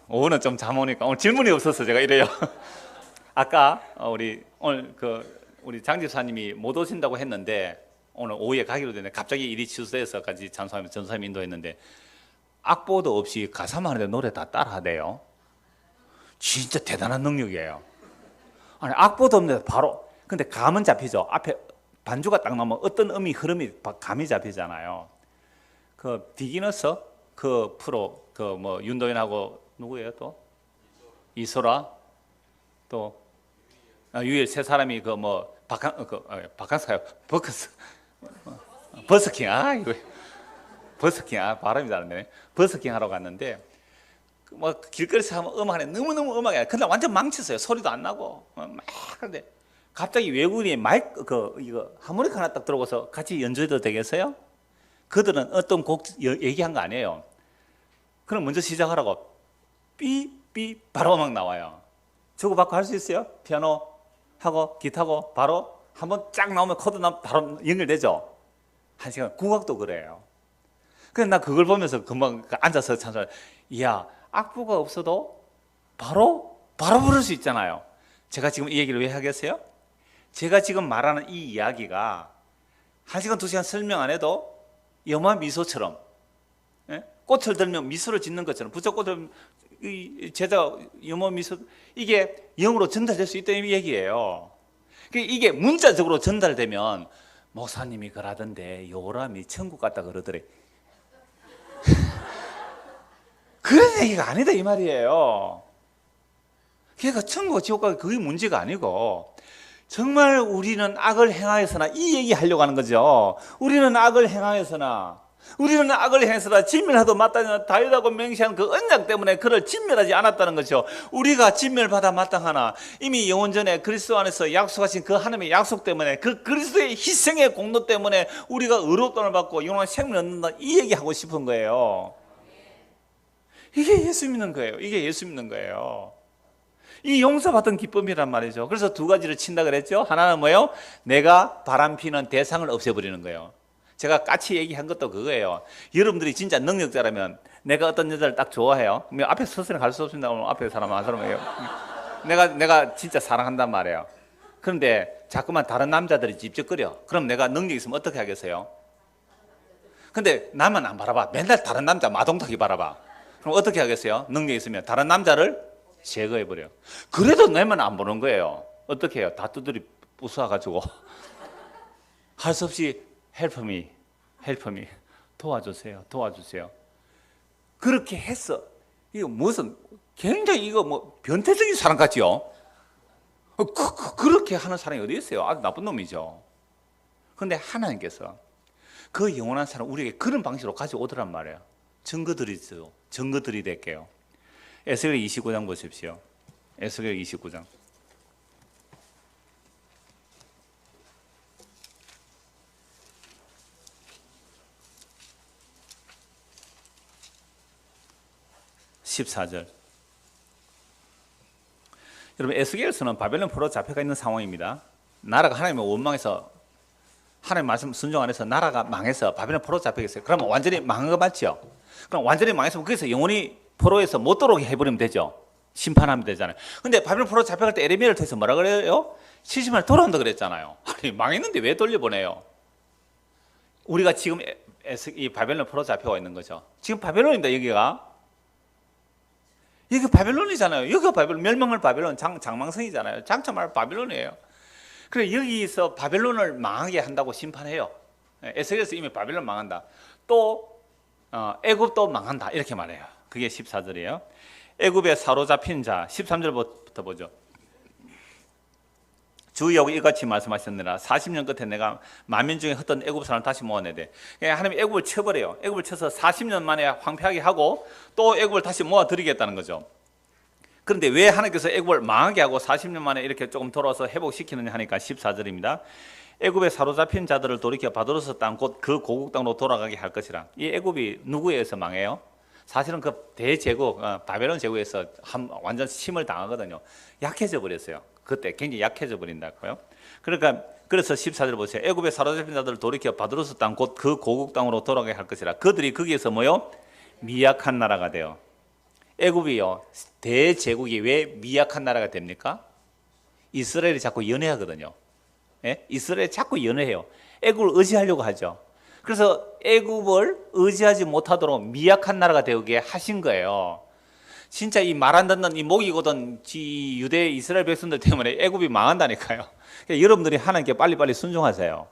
오늘은 좀 잠 오니까 오늘 질문이 없어서 제가 이래요. 아까 우리 장 집사님이 못 오신다고 했는데 오늘 오후에 가기로 됐는데 갑자기 일이 취소돼서까지 전사님 인도했는데 악보도 없이 가사만 하는데 노래 다 따라하대요. 진짜 대단한 능력이에요. 아니 악보도 없는데 바로 근데 감은 잡히죠. 앞에 반주가 딱 나오면 어떤 흐름이 감이 잡히잖아요. 그 비기너스 그 프로 그 뭐 윤도현하고 누구예요 또 이소라 또 유일 세 사람이 그 뭐 바캉스가요 버스킹 이거 버스킹 발음이 다른데 버스킹 하러 갔는데 뭐 길거리에서 하면 음악 안에 너무너무 음악이 근데 완전 망쳤어요. 소리도 안 나고 막 근데 갑자기 외국인이 이거 하모니카 하나 딱 들어오고서 같이 연주해도 되겠어요? 그들은 어떤 곡 얘기한 거 아니에요. 그럼 먼저 시작하라고 삐삐 바로 음악 나와요. 저거 받고 할 수 있어요? 피아노 하고 기타고 바로 한번 쫙 나오면 코드 나오면 바로 연결되죠. 1시간 국악도 그래요. 그래서 나 그걸 보면서 금방 앉아서 찬송. 이야, 악보가 없어도 바로 부를 수 있잖아요. 제가 지금 이 얘기를 왜 하겠어요? 제가 지금 말하는 이 이야기가 1시간 2시간 설명 안 해도 영화 미소처럼 꽃을 들면 미소를 짓는 것처럼 붙여꽃을 제자 영어 미소 이게 영어로 전달될 수 있다는 얘기예요. 이게 문자적으로 전달되면 목사님이 그러던데 요람이 천국 갔다 그러더래. 그런 얘기가 아니다 이 말이에요. 그러니까 천국 지옥 가기 그게 문제가 아니고 정말 우리는 악을 행하였으나, 이 얘기 하려고 하는 거죠. 우리는 악을 행하였으나 진멸하도 마땅하나 다윗하고 맹세한 그 언약 때문에 그를 진멸하지 않았다는 것이죠. 우리가 진멸받아 마땅하나 이미 영원 전에 그리스도 안에서 약속하신 그 하나님의 약속 때문에, 그 그리스도의 희생의 공로 때문에 우리가 의롭다함을 받고 영원한 생명을 얻는다, 이 얘기하고 싶은 거예요. 이게 예수 믿는 거예요. 이게 예수 믿는 거예요. 이 용서받은 기쁨이란 말이죠. 그래서 두 가지를 친다 그랬죠. 하나는 뭐예요? 내가 바람피는 대상을 없애버리는 거예요. 제가 까치 얘기한 것도 그거예요. 여러분들이 진짜 능력자라면 내가 어떤 여자를 딱 좋아해요. 앞에 서서는 갈 수 없습니다. 오늘 앞에 사람 한 사람이에요. 내가 진짜 사랑한단 말이에요. 그런데 자꾸만 다른 남자들이 찝쩍거려. 그럼 내가 능력 있으면 어떻게 하겠어요? 근데 나만 안 바라봐. 맨날 다른 남자 마동탁이 바라봐. 그럼 어떻게 하겠어요? 능력 있으면 다른 남자를 제거해버려요. 그래도 내만 안 보는 거예요. 어떻게 해요? 다 두드리 부숴가지고 할 수 없이 help me 도와주세요. 그렇게 했어. 이거 무슨 굉장히 이거 뭐 변태적인 사람 같지요? 그렇게 하는 사람이 어디 있어요? 아주 나쁜 놈이죠. 그런데 하나님께서 그 영원한 사람 우리에게 그런 방식으로 가져오더란 말이에요. 증거 드릴게요. 에스겔 29장 보십시오. 에스겔 29장. (14절) 여러분, 에스겔서는 바벨론 포로 잡혀가 있는 상황입니다. 나라가 하나님의 원망해서, 하나님 말씀 순종 안 해서 나라가 망해서 바벨론 포로 잡혀있어요. 그러면 완전히 망한 거 맞죠? 그럼 완전히 망했으면 거기서 영원히 포로에서 못 들어오게 해버리면 되죠. 심판하면 되잖아요. 근데 바벨론 포로 잡혀갈 때 에레미야를 통해서 뭐라 그래요? 70년 돌아온다 그랬잖아요. 아니, 망했는데 왜 돌려보내요? 우리가 지금 이 바벨론 포로 잡혀가 있는 거죠. 지금 바벨론입니다. 여기 바벨론이잖아요. 여기가 바벨론, 멸망할 바벨론, 장망성이잖아요. 장차말 바벨론이에요. 그래, 여기서 바벨론을 망하게 한다고 심판해요. 에스겔에서 이미 바벨론 망한다. 또 애굽도 망한다, 이렇게 말해요. 그게 14절이에요. 애굽에 사로잡힌 자, 13절부터 보죠. 주 여호와가 이같이 말씀하셨느라 40년 끝에 내가 만민 중에 흩던 애굽 사람을 다시 모아내되, 하나님이 애굽을 쳐버려요. 애굽을 쳐서 40년 만에 황폐하게 하고 또 애굽을 다시 모아드리겠다는 거죠. 그런데 왜 하나님께서 애굽을 망하게 하고 40년 만에 이렇게 조금 돌아와서 회복시키느냐 하니까 14절입니다. 애굽에 사로잡힌 자들을 돌이켜 바드로스 땅 곧 그 고국 땅으로 돌아가게 할 것이라. 이 애굽이 누구에 의해서 망해요? 사실은 그 대제국 바벨론 제국에서 완전 침을 당하거든요. 약해져 버렸어요. 그때 굉장히 약해져 버린다고요. 그러니까 그래서 14절 보세요. 애굽에 사로잡힌 자들을 돌이켜 바드로스 땅 곧 그 고국 땅으로 돌아가게 할 것이라. 그들이 거기에서 뭐요? 미약한 나라가 돼요. 애굽이요, 대제국이 왜 미약한 나라가 됩니까? 이스라엘이 자꾸 연애하거든요. 예? 이스라엘이 자꾸 연애해요. 애굽을 의지하려고 하죠. 그래서 애굽을 의지하지 못하도록 미약한 나라가 되게 하신 거예요. 진짜 이 말 안 듣는 이 목이 고든 유대 이스라엘 백성들 때문에 애굽이 망한다니까요. 그러니까 여러분들이 하나님께 빨리빨리 순종하세요.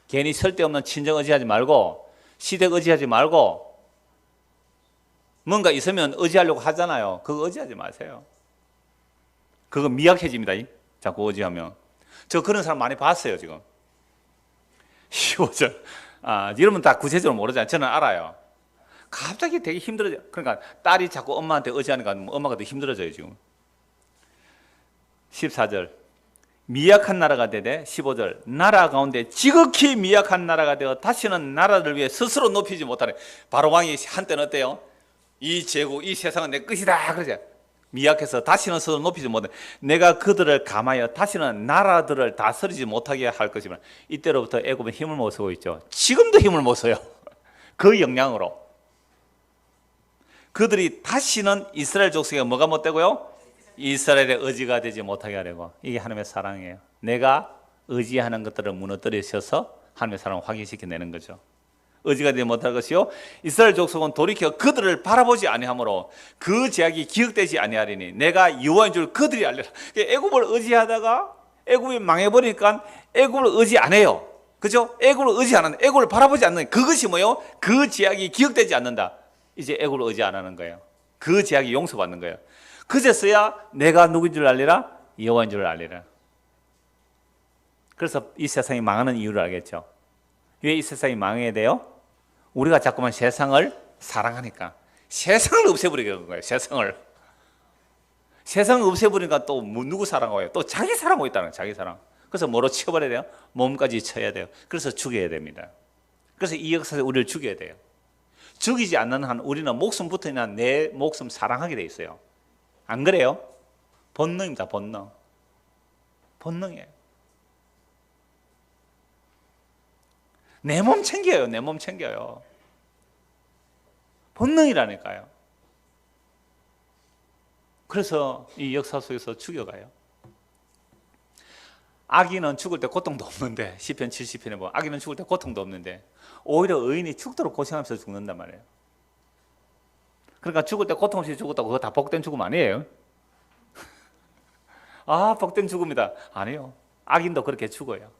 괜히 쓸데없는 친정 의지하지 말고, 시댁 의지하지 말고, 뭔가 있으면 의지하려고 하잖아요. 그거 의지하지 마세요. 그거 미약해집니다. 자꾸 의지하면. 저 그런 사람 많이 봤어요, 지금. 15절. 여러분 다 구체적으로 모르잖아요. 저는 알아요. 갑자기 되게 힘들어져요. 그러니까 딸이 자꾸 엄마한테 의지하니까 엄마가 더 힘들어져요, 지금. 14절. 미약한 나라가 되되, 15절. 나라 가운데 지극히 미약한 나라가 되어 다시는 나라를 위해 스스로 높이지 못하네. 바로 왕이 한때는 어때요? 이 제국, 이 세상은 내 것이다, 그러죠. 미약해서 다시는 스스로 높이지 못해. 내가 그들을 감하여 다시는 나라들을 다스리지 못하게 할 것이면, 이때로부터 애굽은 힘을 못 쓰고 있죠. 지금도 힘을 못 써요. 그 영향으로. 그들이 다시는 이스라엘 족속에 뭐가 못 되고요? 이스라엘의 의지가 되지 못하게 하려고. 이게 하나님의 사랑이에요. 내가 의지하는 것들을 무너뜨리셔서 하나님의 사랑을 확인시켜내는 거죠. 의지가 되지 못할 것이요, 이스라엘 족속은 돌이켜 그들을 바라보지 아니하므로 그 제약이 기억되지 아니하리니 내가 여호와인 줄 그들이 알리라. 애굽을 의지하다가 애굽이 망해버리니까 애굽을 의지 안 해요. 그죠? 애굽을 의지 안 하는, 애굽을 바라보지 않는, 그것이 뭐예요? 그 제약이 기억되지 않는다. 이제 애굽을 의지 안 하는 거예요. 그 제약이 용서받는 거예요. 그제서야 내가 누구인 줄 알리라? 여호와인 줄 알리라. 그래서 이 세상이 망하는 이유를 알겠죠. 왜 이 세상이 망해야 돼요? 우리가 자꾸만 세상을 사랑하니까. 세상을 없애버리는 거예요. 세상을 없애버리니까 또 누구 사랑하고요? 또 자기 사랑하고 있다는 거예요. 자기 사랑. 그래서 뭐로 치워버려야 돼요? 몸까지 쳐야 돼요. 그래서 죽여야 됩니다. 그래서 이 역사에서 우리를 죽여야 돼요. 죽이지 않는 한 우리는 목숨부터나 내 목숨 사랑하게 돼 있어요. 안 그래요? 본능입니다. 본능이에요. 내 몸 챙겨요. 내 몸 챙겨요. 본능이라니까요. 그래서 이 역사 속에서 죽여가요. 악인은 죽을 때 고통도 없는데, 시편 70편에 보면 악인은 죽을 때 고통도 없는데 오히려 의인이 죽도록 고생하면서 죽는단 말이에요. 그러니까 죽을 때 고통 없이 죽었다고 그거 다 복된 죽음 아니에요? 아, 복된 죽음이다. 아니요. 악인도 그렇게 죽어요.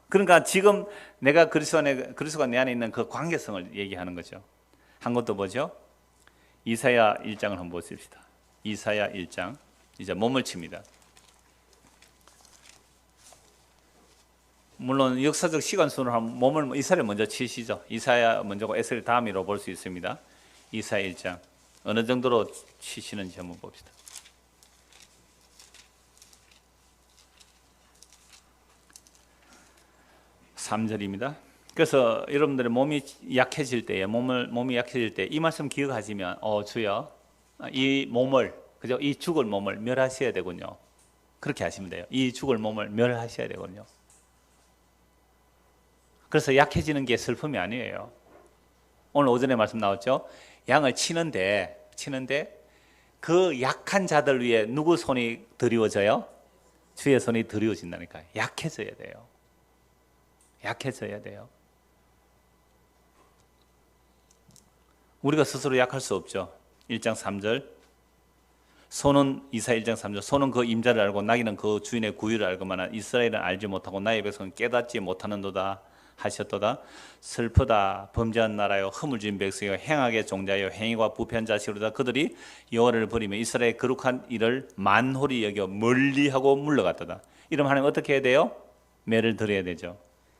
그러니까 지금 내가 그리스도가 내 안에 있는 그 관계성을 얘기하는 거죠. 한 것도 뭐죠? 이사야 1장을 한번 보십시다. 이사야 1장. 이제 몸을 칩니다. 물론 역사적 시간 순으로 하면 몸을 이사야를 먼저 치시죠. 이사야 먼저고 에스겔 다음으로 볼 수 있습니다. 이사야 1장. 어느 정도로 치시는지 한번 봅시다. 3절입니다. 그래서 여러분들의 몸이 약해질 때에 몸이 약해질 때 이 말씀 기억하시면 주여 이 몸을 그죠? 이 죽을 몸을 멸하셔야 되군요. 그렇게 하시면 돼요. 이 죽을 몸을 멸하셔야 되군요. 그래서 약해지는 게 슬픔이 아니에요. 오늘 오전에 말씀 나왔죠? 양을 치는데 그 약한 자들 위에 누구 손이 드리워져요? 주의 손이 드리워진다니까요. 약해져야 돼요. 약해져야 돼요. 우리가 스스로 약할 수 없죠. 1장 3절 이사야 1장 3절 소는 그 임자를 알고 나귀는 그 주인의 구유를 알고만 이스라엘은 알지 못하고 나의 백성은 깨닫지 못하는도다 하셨도다. 슬프다 범죄한 나라요 허물진 백성이요 행악의 종자요 행위가 부패한 자식으로다. 그들이 여호와를 버리며 이스라엘의 거룩한 일을 만홀히 여겨 멀리하고 물러갔도다. 이러면 하나님 어떻게 해야 돼요? 매를 드려야 되죠.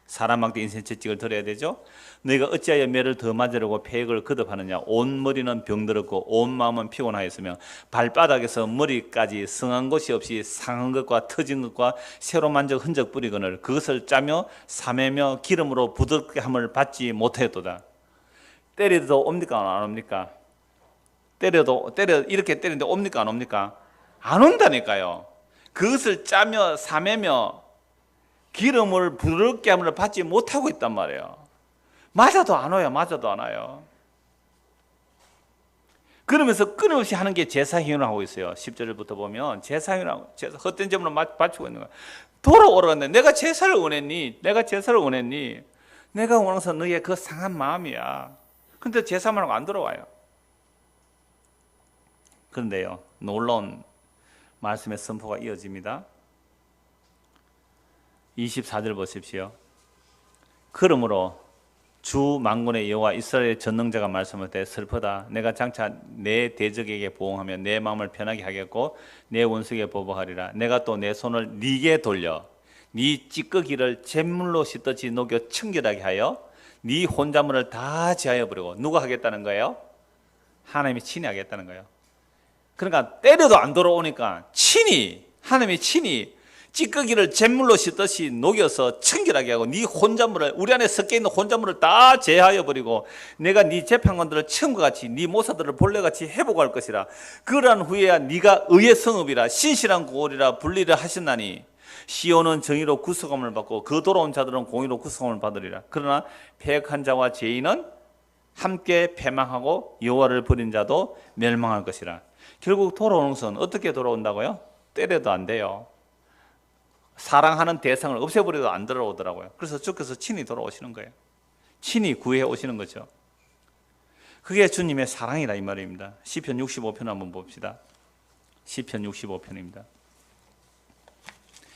사람한테 인신채찍을 드려야 되죠. 너희가 어찌하여 매를 더 맞으려고 폐역을 거듭하느냐. 온 머리는 병들었고 온 마음은 피곤하였으며 발바닥에서 머리까지 성한 곳이 없이 상한 것과 터진 것과 새로 만져 흔적 뿌리거늘 그것을 짜며 사매며 기름으로 부드럽게 함을 받지 못하였도다. 때려도 옵니까 안 옵니까? 이렇게 때리는데 옵니까 안 옵니까? 안 온다니까요. 그것을 짜며 사매며 기름을 부드럽게 함을 받지 못하고 있단 말이에요. 맞아도 안 와요. 맞아도 안 와요. 그러면서 끊임없이 하는 게 제사희원을 하고 있어요. 10절부터 보면 제사희원하고 헛된 점으로 바치고 있는 거야. 돌아오라는데 내가 제사를 원했니? 내가 원해서 너의 그 상한 마음이야. 근데 제사만 하고 안 돌아와요. 그런데요, 놀라운 말씀의 선포가 이어집니다. 24절 보십시오. 그러므로 주 만군의 여호와 이스라엘의 전능자가 말씀할 때 슬프다. 내가 장차 내 대적에게 보응하며 내 마음을 편하게 하겠고 내 원수에게 보복하리라. 내가 또 내 손을 네게 돌려 네 찌꺼기를 잿물로 씻듯이 녹여 청결하게 하여 네 혼자물을 다 제하여 버리고. 누가 하겠다는 거예요? 하나님이 친히 하겠다는 거예요. 그러니까 때려도 안 돌아오니까 하나님이 친히 찌꺼기를 잿물로 씻듯이 녹여서 청결하게 하고 네 혼자물을 우리 안에 섞여 있는 혼자물을 다 제하여 버리고 내가 네 재판관들을 처음과 같이 네 모사들을 본래같이 회복할 것이라. 그러한 후에야 네가 의의 성읍이라 신실한 고을이라 분리를 하셨나니 시온은 정의로 구속함을 받고 그 돌아온 자들은 공의로 구속함을 받으리라. 그러나 패역한 자와 죄인은 함께 패망하고 여호와를 버린 자도 멸망할 것이라. 결국 돌아오는 것은 어떻게 돌아온다고요? 때려도 안 돼요. 사랑하는 대상을 없애버려도 안 돌아오더라고요. 그래서 주께서 친히 돌아오시는 거예요. 친히 구해 오시는 거죠. 그게 주님의 사랑이다 이 말입니다. 시편 65편 한번 봅시다. 시편 65편입니다.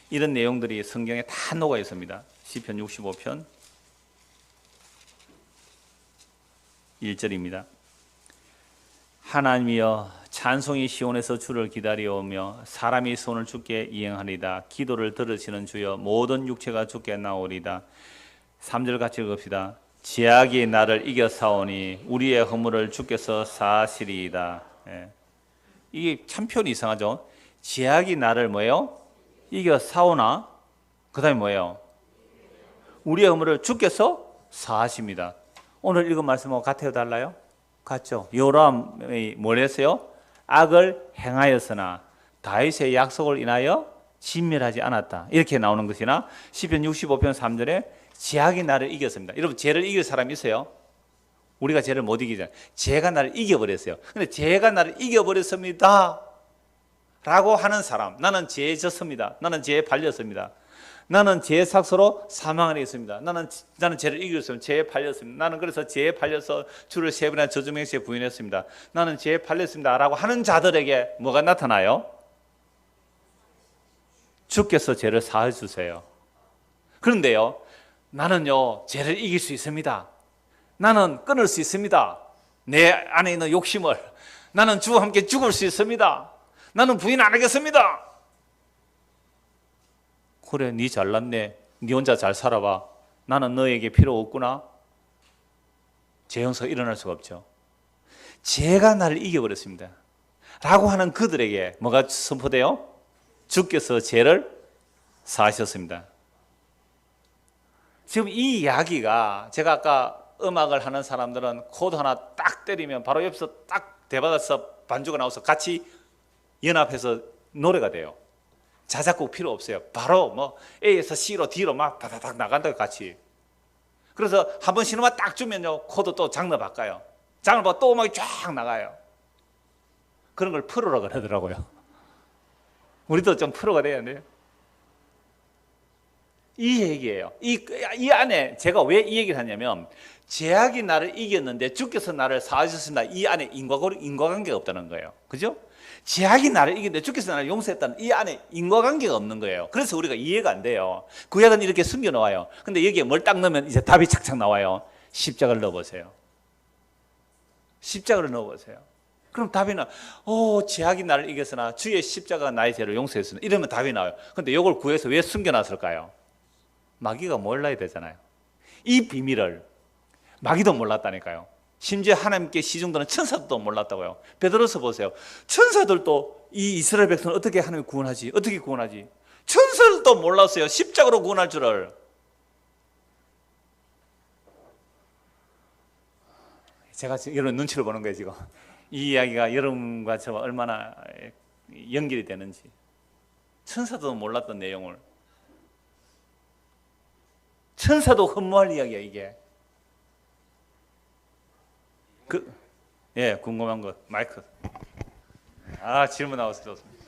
이런 내용들이 성경에 다 녹아 있습니다. 시편 65편 1절입니다. 하나님이여 찬송이 시온에서 주를 기다려오며 사람이 손을 주께 이행하리다. 기도를 들으시는 주여 모든 육체가 주께 나오리다. 3절 같이 읽읍시다. 제약이 나를 이겨 싸우니 우리의 허물을 주께서 사하시리이다. 예. 이게 참 표현이 이상하죠. 제약이 나를 뭐예요? 이겨 싸우나 그 다음에 뭐예요? 우리의 허물을 주께서 사하십니다. 오늘 읽은 말씀하고 같아요, 달라요? 같죠. 요람이 뭘 했어요? 악을 행하였으나 다윗의 약속을 인하여 진멸하지 않았다. 이렇게 나오는 것이나 시편 65편 3절에 죄악이 나를 이겼습니다. 여러분 죄를 이길 사람이 있어요? 우리가 죄를 못 이기잖아요. 죄가 나를 이겨버렸어요. 근데 죄가 나를 이겨버렸습니다 라고 하는 사람, 나는 죄에 졌습니다. 나는 죄에 팔렸습니다. 나는 죄의 삭서로 사망을 했습니다. 나는 죄를 이겼습니다. 죄에 팔렸습니다. 나는 그래서 죄에 팔려서 주를 3번이나 저주명시에 부인했습니다. 나는 죄에 팔렸습니다 라고 하는 자들에게 뭐가 나타나요? 주께서 죄를 사해 주세요. 그런데요, 나는요 죄를 이길 수 있습니다. 나는 끊을 수 있습니다. 내 안에 있는 욕심을. 나는 주와 함께 죽을 수 있습니다. 나는 부인 안 하겠습니다. 그래, 네 잘났네. 네 혼자 잘 살아봐. 나는 너에게 필요 없구나. 죄 용서가 일어날 수가 없죠. 죄가 나를 이겨버렸습니다 라고 하는 그들에게 뭐가 선포돼요? 주께서 죄를 사하셨습니다. 지금 이 이야기가, 제가 아까 음악을 하는 사람들은 코드 하나 딱 때리면 바로 옆에서 딱 대받아서 반주가 나와서 같이 연합해서 노래가 돼요. 자작곡 필요 없어요. 바로 뭐 A에서 C로 D로 막 다다닥 나간다 같이. 그래서 한 번 신호만 딱 주면요 코드 또 장르 바꿔요. 장르 바꿔 또 음악이 쫙 나가요. 그런 걸 프로라고 그러더라고요. 우리도 좀 프로가 돼야 돼요. 이 얘기예요. 이 안에 제가 왜 이 얘기를 하냐면, 죄악이 나를 이겼는데 주께서 나를 사하셨습니다. 이 안에 인과관계가 없다는 거예요. 그죠? 죄악이 나를 이겼는데 주께서 나를 용서했다는 이 안에 인과관계가 없는 거예요. 그래서 우리가 이해가 안 돼요. 구약은 이렇게 숨겨 놓아요. 근데 여기에 뭘 딱 넣으면 이제 답이 착착 나와요. 십자가를 넣어보세요. 십자가를 넣어보세요. 그럼 답이 나. 죄악이 나를 이겼으나 주의 십자가가 나의 죄를 용서했으나, 이러면 답이 나와요. 근데 이걸 구해서 왜 숨겨놨을까요? 마귀가 몰라야 되잖아요. 이 비밀을 마귀도 몰랐다니까요. 심지어 하나님께 시중되는 천사들도 몰랐다고요. 베드로서 보세요. 천사들도 이 이스라엘 백성을 어떻게 하나님 구원하지? 어떻게 구원하지? 천사들도 몰랐어요. 십자가로 구원할 줄을. 제가 지금 여러분 눈치를 보는 거예요, 지금. 이 이야기가 여러분과 저와 얼마나 연결이 되는지. 천사도 몰랐던 내용을. 천사도 흠모할 이야기야, 이게. 궁금한 것, 마이크. 질문 나와서 좋습니다.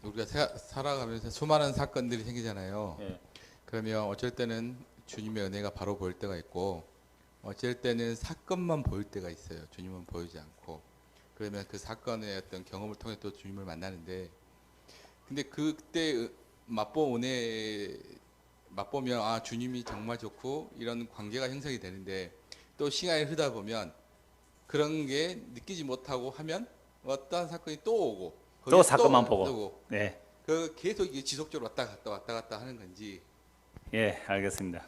우리가 살아가면서 수많은 사건들이 생기잖아요. 예. 그러면 어쩔 때는 주님의 은혜가 바로 보일 때가 있고, 어쩔 때는 사건만 보일 때가 있어요. 주님은 보이지 않고. 그러면 그 사건의 어떤 경험을 통해 또 주님을 만나는데, 근데 그때 맛보면 주님이 정말 좋고 이런 관계가 형성이 되는데, 또 시간이 흐르다 보면 그런 게 느끼지 못하고 하면 어떤 사건이 또 오고 또 사건만 보고. 네. 그 계속 이게 지속적으로 왔다 갔다 하는 건지. 예, 알겠습니다.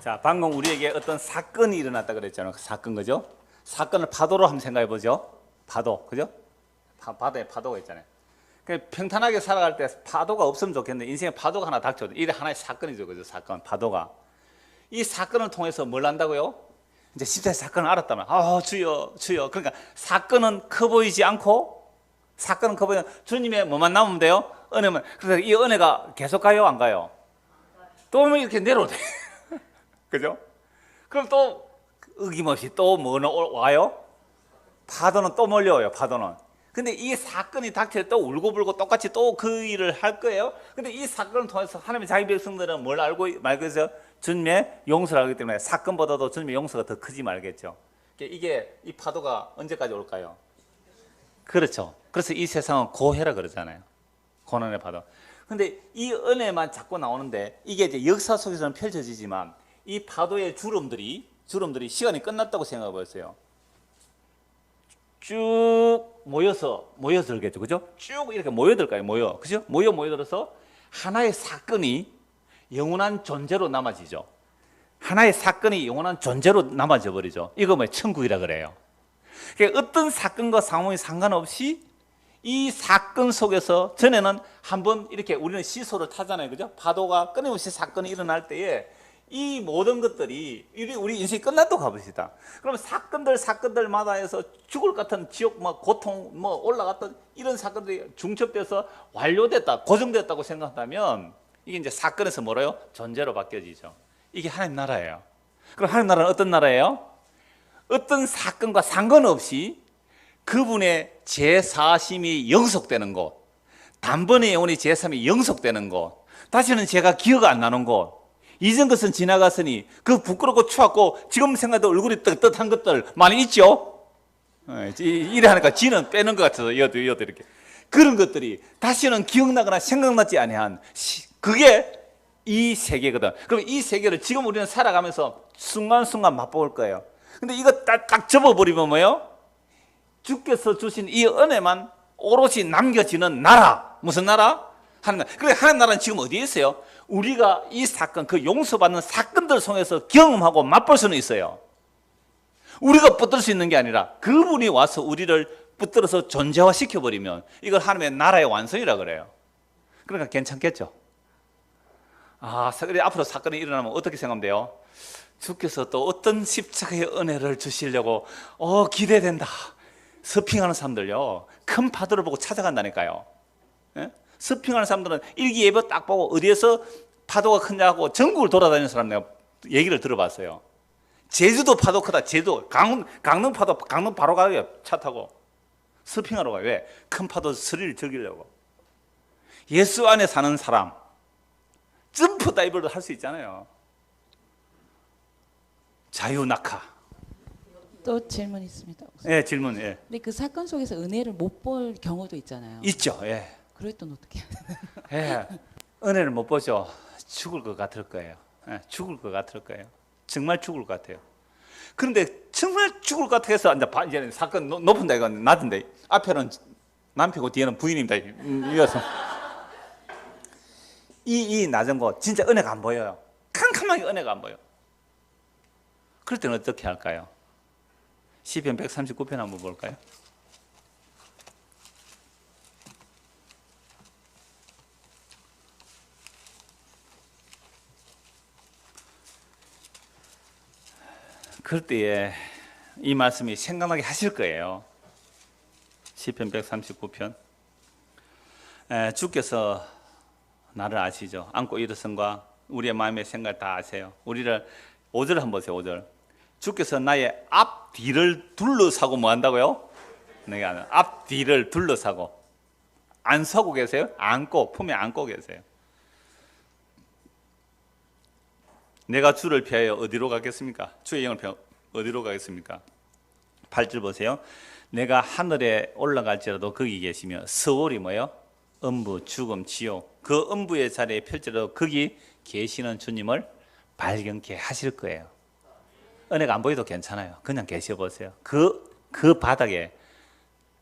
자, 방금 우리에게 어떤 사건이 일어났다 그랬잖아요. 그 사건, 그죠? 사건을 파도로 한번 생각해 보죠. 파도, 그죠? 바다에 파도가 있잖아요. 평탄하게 살아갈 때 파도가 없으면 좋겠는데, 인생에 파도가 하나 닥쳐도 이게 하나의 사건이죠, 그죠? 사건, 파도가. 이 사건을 통해서 뭘 한다고요? 이제 십자가의 사건을 알았다면, 주여, 주여. 그러니까 사건은 커 보이지 않고, 주님의 뭐만 남으면 돼요? 은혜만. 그래서 이 은혜가 계속 가요, 안 가요? 또 이렇게 내려오대. 그죠? 그럼 또 어김없이 또 뭐는 와요? 파도는 또 몰려와요, 파도는. 근데 이 사건이 닥칠 때 또 울고불고 똑같이 또 그 일을 할 거예요. 근데 이 사건을 통해서 하나님의 자기 백성들은 뭘 알고 말겠어요? 주님의 용서를 알기 때문에 사건보다도 주님의 용서가 더 크지 말겠죠. 이게 이 파도가 언제까지 올까요? 그렇죠. 그래서 이 세상은 고해라 그러잖아요. 고난의 파도. 근데 이 은혜만 자꾸 나오는데, 이게 이제 역사 속에서는 펼쳐지지만 이 파도의 주름들이 시간이 끝났다고 생각해 보세요. 쭉 모여들겠죠, 그죠? 쭉 이렇게 모여들까요? 그죠? 모여들어서 하나의 사건이 영원한 존재로 남아지죠. 하나의 사건이 영원한 존재로 남아져 버리죠. 이거 뭐 천국이라 그래요. 그러니까 어떤 사건과 상황이 상관없이 이 사건 속에서 전에는 한번 이렇게 우리는 시소를 타잖아요, 그죠? 파도가 끊임없이 사건이 일어날 때에 이 모든 것들이 우리 인생이 끝났다고 가봅시다. 그러면 사건들마다 해서 죽을 것 같은 지옥, 고통, 올라갔던 이런 사건들이 중첩돼서 완료됐다, 고정됐다고 생각한다면 이게 이제 사건에서 뭐라요? 존재로 바뀌어지죠. 이게 하나님 나라예요. 그럼 하나님 나라는 어떤 나라예요? 어떤 사건과 상관없이 그분의 제사심이 영속되는 곳, 단번에 영원히 제사심이 영속되는 곳, 다시는 제가 기억 안 나는 곳, 이전 것은 지나갔으니 그 부끄럽고 추웠고 지금 생각해도 얼굴이 뜨뜻한 것들 많이 있죠. 이래 하니까 지는 빼는 것 같아서 이어도 이렇게 그런 것들이 다시는 기억나거나 생각나지 아니한 그게 이 세계거든. 그럼 이 세계를 지금 우리는 살아가면서 순간순간 맛볼 거예요. 근데 이거 딱 접어버리면 뭐예요? 주께서 주신 이 은혜만 오롯이 남겨지는 나라. 무슨 나라? 하나님 나라. 그래, 하나님 나라는 지금 어디에 있어요? 우리가 이 사건, 그 용서받는 사건들 통해서 경험하고 맛볼 수는 있어요. 우리가 붙들 수 있는 게 아니라 그분이 와서 우리를 붙들어서 존재화 시켜버리면 이걸 하나님의 나라의 완성이라 그래요. 그러니까 괜찮겠죠? 앞으로 사건이 일어나면 어떻게 생각하면 돼요? 주께서 또 어떤 십자가의 은혜를 주시려고 기대된다. 서핑하는 사람들요, 큰 파도를 보고 찾아간다니까요. 예? 서핑하는 사람들은 일기예보 딱 보고 어디에서 파도가 크냐고 전국을 돌아다니는 사람 내가 얘기를 들어봤어요. 제주도 파도 크다. 제주도 강릉 파도, 강릉 바로 가요. 차 타고 서핑하러 가요. 왜? 큰 파도 스릴 즐기려고. 예수 안에 사는 사람 점프 다이브를 할 수 있잖아요. 자유낙하. 또 질문 있습니다. 예, 질문. 예. 근데 그 사건 속에서 은혜를 못 볼 경우도 있잖아요. 있죠. 예. 그럴 땐 어떻게 해야 되나요? 예. 은혜를 못 보죠. 죽을 것 같을 거예요. 예, 죽을 것 같을 거예요. 정말 죽을 것 같아요. 그런데 정말 죽을 것 같아서 이제 사건 높은다 이거 낮은데 앞에는 남편이고 뒤에는 부인입니다. 이어서 이 낮은 곳 진짜 은혜가 안 보여요. 캄캄하게 은혜가 안 보여. 그럴 때는 어떻게 할까요? 시편 139편 한번 볼까요? 그럴 때에 이 말씀이 생각나게 하실 거예요. 시편 139편. 주께서 나를 아시죠? 안고 일어선과 우리의 마음의 생각을 다 아세요. 우리를 5절 한번 보세요. 5절. 주께서 나의 앞뒤를 둘러싸고 뭐 한다고요? 내가 앞뒤를 둘러싸고 안 서고 계세요? 안고, 품에 안고 계세요. 내가 주를 피하여 어디로 가겠습니까? 주의 영을 피하여 어디로 가겠습니까? 8절 보세요. 내가 하늘에 올라갈지라도 거기 계시며 서울이 뭐예요? 음부, 죽음, 지옥. 그 음부의 자리에 펼지라도 거기 계시는 주님을 발견케 하실 거예요. 은혜가 안 보여도 괜찮아요. 그냥 계셔보세요. 그 바닥에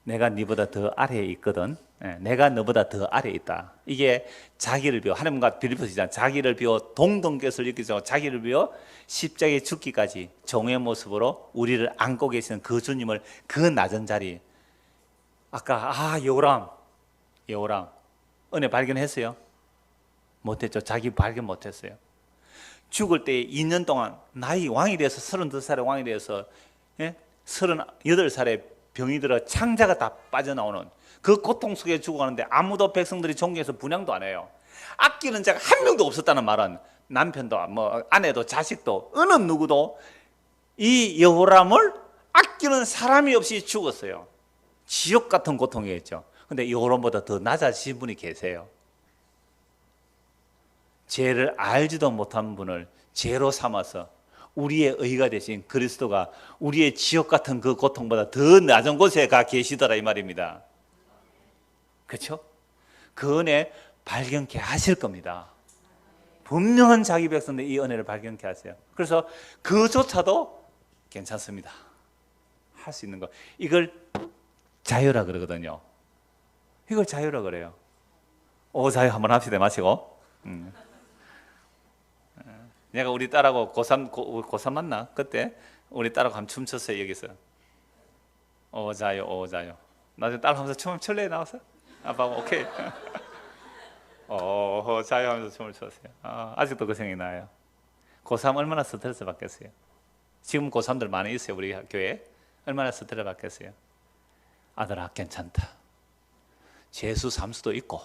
내가 네보다 더 아래에 있거든. 내가 너보다 더 아래에 있다. 이게 자기를 비워, 하나님과 빌립보서잖아. 자기를 비워 동등께서 이렇게 자기를 비워 십자가에 죽기까지 종의 모습으로 우리를 안고 계시는 그 주님을 그 낮은 자리. 아까 여호람 은혜 발견했어요? 못했죠. 자기 발견 못했어요. 죽을 때 2년 동안 나이 왕이 돼서 32살에 왕이 돼서 38살에 병이 들어 창자가 다 빠져나오는 그 고통 속에 죽어가는데 아무도 백성들이 존경해서 분향도 안 해요. 아끼는 자가 한 명도 없었다는 말은 남편도 아내도 자식도 어느 누구도 이 여호람을 아끼는 사람이 없이 죽었어요. 지옥 같은 고통이었죠. 근데 여호람보다 더 낮아지신 분이 계세요. 죄를 알지도 못한 분을 죄로 삼아서 우리의 의가 되신 그리스도가 우리의 지옥 같은 그 고통보다 더 낮은 곳에 가 계시더라 이 말입니다. 그렇죠? 그 은혜 발견케 하실 겁니다. 분명한 자기 백성들 이 은혜를 발견케 하세요. 그래서 그조차도 괜찮습니다. 할 수 있는 거. 이걸 자유라 그러거든요. 이걸 자유라 그래요. 오 자유 한번 합시다. 마시고. 내가 우리 딸하고 고3 맞나? 그때 우리 딸하고 한번 춤췄어요. 여기서. 오 자유 오 자유. 나중에 딸 하면서 춤 출래 나와서 아빠가 오케이. 오 자유 하면서 춤을 췄어요. 아직도 그 생각이 나요. 고3 얼마나 스트레스 받겠어요. 지금 고3들 많이 있어요. 우리 교회에. 얼마나 스트레스 받겠어요. 아들아 괜찮다. 재수 삼수도 있고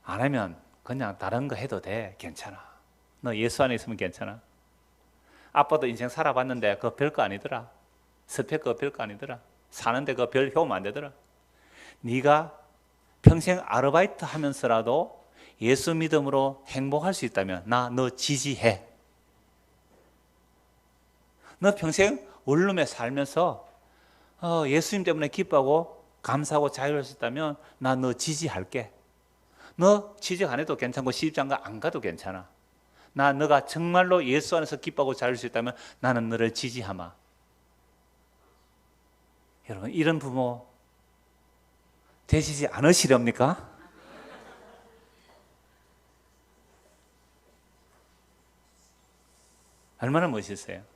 안 하면 그냥 다른 거 해도 돼. 괜찮아. 너 예수 안에 있으면 괜찮아. 아빠도 인생 살아봤는데 그거 별거 아니더라. 스펙 그거 별거 아니더라. 사는데 그거 별 효험 안 되더라. 네가 평생 아르바이트 하면서라도 예수 믿음으로 행복할 수 있다면 나 너 지지해. 너 평생 원룸에 살면서 예수님 때문에 기뻐하고 감사하고 자유할 수 있다면 나 너 지지할게. 너 취직 안 해도 괜찮고 시집장가 안 가도 괜찮아. 너가 정말로 예수 안에서 기뻐하고 자유할 수 있다면 나는 너를 지지하마. 여러분 이런 부모 되시지 않으시렵니까? 얼마나 멋있어요.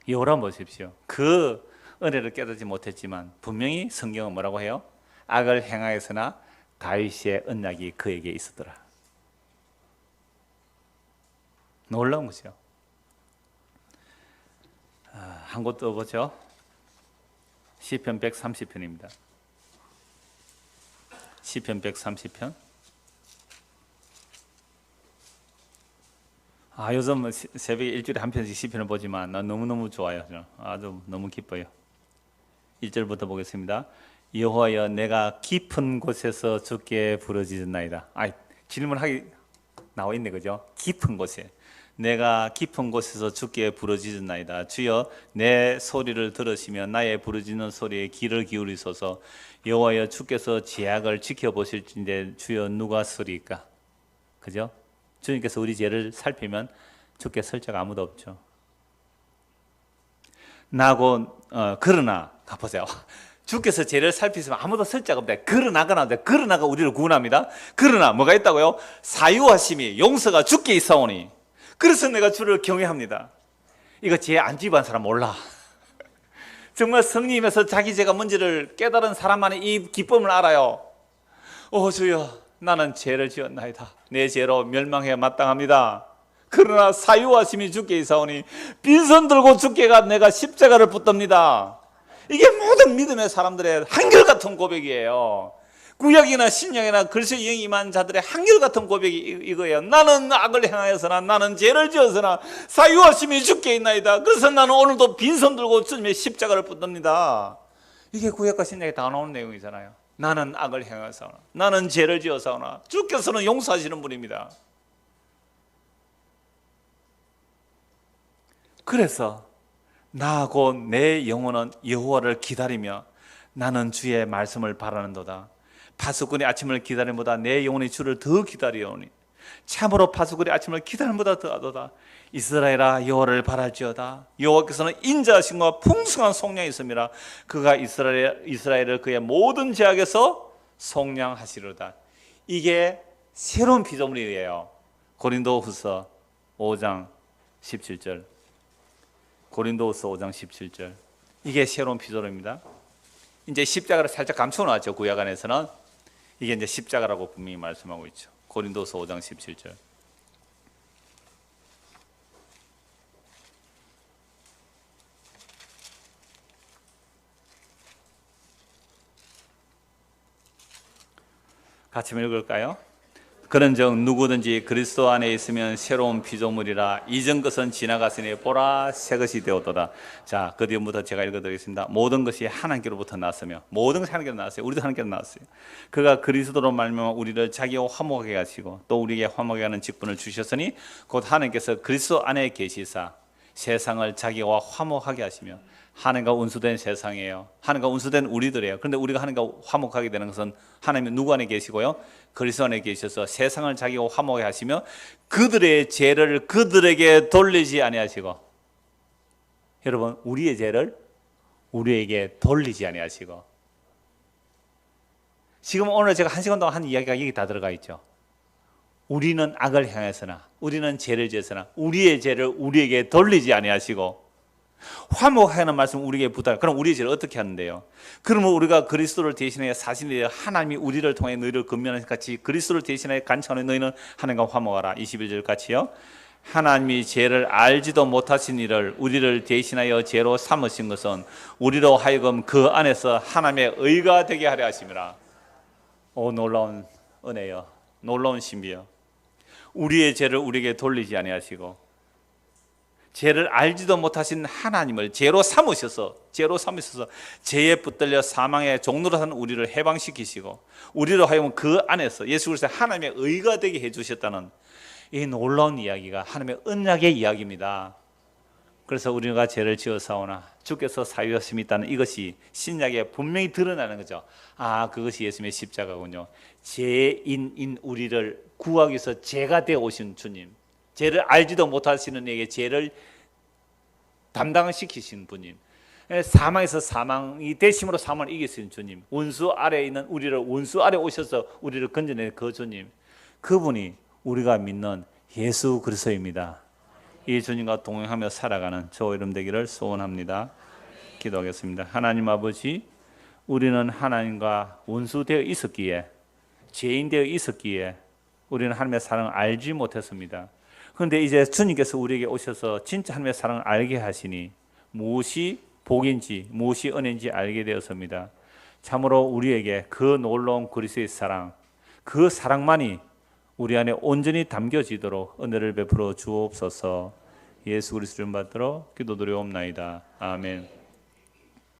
여호람 보십시오. 그 은혜를 깨닫지 못했지만 분명히 성경은 뭐라고 해요? 악을 행하였으나 다윗의 언약이 그에게 있었더라. 놀라운 것이요. 한 곳 더 보죠. 시편 130편입니다. 시편 130편. 요즘 새벽에 일주일에 한 편씩 시편을 보지만 난 너무너무 좋아요. 아주 너무 기뻐요. 1절부터 보겠습니다. 여호와여 내가 깊은 곳에서 주께 부르짖었나이다. 질문하기 나와 있네, 그죠? 깊은 곳에. 내가 깊은 곳에서 주께 부르짖었나이다. 주여 내 소리를 들으시며 나의 부르짖는 소리에 귀를 기울이소서. 여호와여 주께서 죄악을 지켜보실진데 주여 누가 서리까? 그죠? 주님께서 우리 죄를 살피면 주께 설 자가 아무도 없죠. 그러나 보세요. 주께서 죄를 살피시면 아무도 설 자가 없다. 그러나가 우리를 구원합니다. 그러나 뭐가 있다고요? 사유하심이 용서가 주께 있사오니 그래서 내가 주를 경외합니다. 이거 죄 안 지은 사람 몰라. 정말 성령님에서 자기 죄가 뭔지를 깨달은 사람만이 이 기쁨을 알아요. 주여 나는 죄를 지었나이다. 내 죄로 멸망해 마땅합니다. 그러나 사유하심이 주께 있사오니 빈손 들고 주께가 내가 십자가를 붙듭니다. 이게 모든 믿음의 사람들의 한결같은 고백이에요. 구약이나 신약이나 그리스도의 영이 임한 자들의 한결같은 고백이 이거예요. 나는 악을 행하였으나 나는 죄를 지었으나 사유하심이 주께 있나이다. 그래서 나는 오늘도 빈손 들고 주님의 십자가를 붙듭니다. 이게 구약과 신약에 다 나오는 내용이잖아요. 나는 악을 행하였으나 나는 죄를 지었사오나 주께서는 용서하시는 분입니다. 그래서 나하고 내 영혼은 여호와를 기다리며 나는 주의 말씀을 바라는도다. 파수꾼의 아침을 기다림보다 내 영혼이 주를 더 기다리오니 참으로 파수꾼의 아침을 기다림보다 더하도다. 이스라엘아 여호와를 바랄지어다. 여호와께서는 인자하심과 풍성한 속량이 있음이라. 그가 이스라엘을 그의 모든 죄악에서 속량하시리로다. 이게 새로운 피조물이에요. 고린도후서 5장 17절. 고린도후서 5장 17절. 이게 새로운 피조물입니다. 이제 십자가를 살짝 감춰놨죠. 구약 안에서는. 이게 이제 십자가라고 분명히 말씀하고 있죠. 고린도서 5장 17절. 같이 읽을까요? 그런즉 누구든지 그리스도 안에 있으면 새로운 피조물이라. 이전 것은 지나갔으니 보라 새 것이 되었도다. 자, 그 뒤부터 제가 읽어드리겠습니다. 모든 것이 하나님께로부터 나왔으며 모든 것이 하나님께로 나왔어요. 우리도 하나님께로 나왔어요. 그가 그리스도로 말미암아 우리를 자기와 화목하게 하시고 또 우리에게 화목하게 하는 직분을 주셨으니 곧 하나님께서 그리스도 안에 계시사 세상을 자기와 화목하게 하시며. 하나님과 운수된 세상이에요. 하나님과 운수된 우리들이에요. 그런데 우리가 하나님과 화목하게 되는 것은 하나님이 누구 안에 계시고요? 그리스도 안에 계셔서 세상을 자기와 화목하게 하시며 그들의 죄를 그들에게 돌리지 아니하시고. 여러분, 우리의 죄를 우리에게 돌리지 아니하시고, 지금 오늘 제가 1시간 동안 한 이야기가 여기 다 들어가 있죠. 우리는 악을 향해서나 우리는 죄를 지어서나 우리의 죄를 우리에게 돌리지 아니하시고 화목하는 말씀 우리에게 부탁. 그럼 우리의 죄를 어떻게 하는데요? 그러면 우리가 그리스도를 대신하여 사실에 하나님이 우리를 통해 너희를 건면하신 같이 그리스도를 대신하여 간청하여 너희는 하나님과 화목하라. 21절 같이요. 하나님이 죄를 알지도 못하신 이를 우리를 대신하여 죄로 삼으신 것은 우리로 하여금 그 안에서 하나님의 의가 되게 하려 하심이라. 오, 놀라운 은혜요, 놀라운 신비요. 우리의 죄를 우리에게 돌리지 아니하시고 죄를 알지도 못하신 하나님을 죄로 삼으셔서 죄에 붙들려 사망의 종로로 사는 우리를 해방시키시고 우리로 하여금 그 안에서 예수 그리스도의 하나님의 의가 되게 해주셨다는 이 놀라운 이야기가 하나님의 언약의 이야기입니다. 그래서 우리가 죄를 지어사오나 주께서 사유하심이 있다는 이것이 신약에 분명히 드러나는 거죠. 아, 그것이 예수님의 십자가군요. 죄인인 우리를 구하기 위해서 죄가 되어 오신 주님, 죄를 알지도 못하시는 이에게 죄를 담당시키신 분님, 사망에서 사망이 되심으로 사망을 이기신 주님, 원수 아래에 있는 우리를 원수 아래 오셔서 우리를 건져낸 그 주님, 그분이 우리가 믿는 예수 그리스도입니다. 이 주님과 동행하며 살아가는 저 이름 되기를 소원합니다. 기도하겠습니다. 하나님 아버지, 우리는 하나님과 원수되어 있었기에, 죄인 되어 있었기에 우리는 하나님의 사랑을 알지 못했습니다. 그런데 이제 주님께서 우리에게 오셔서 진짜 하나님의 사랑을 알게 하시니 무엇이 복인지 무엇이 은혜인지 알게 되었습니다. 참으로 우리에게 그 놀라운 그리스도의 사랑, 그 사랑만이 우리 안에 온전히 담겨지도록 은혜를 베풀어 주옵소서. 예수 그리스도를 받들어 기도드리옵나이다. 아멘.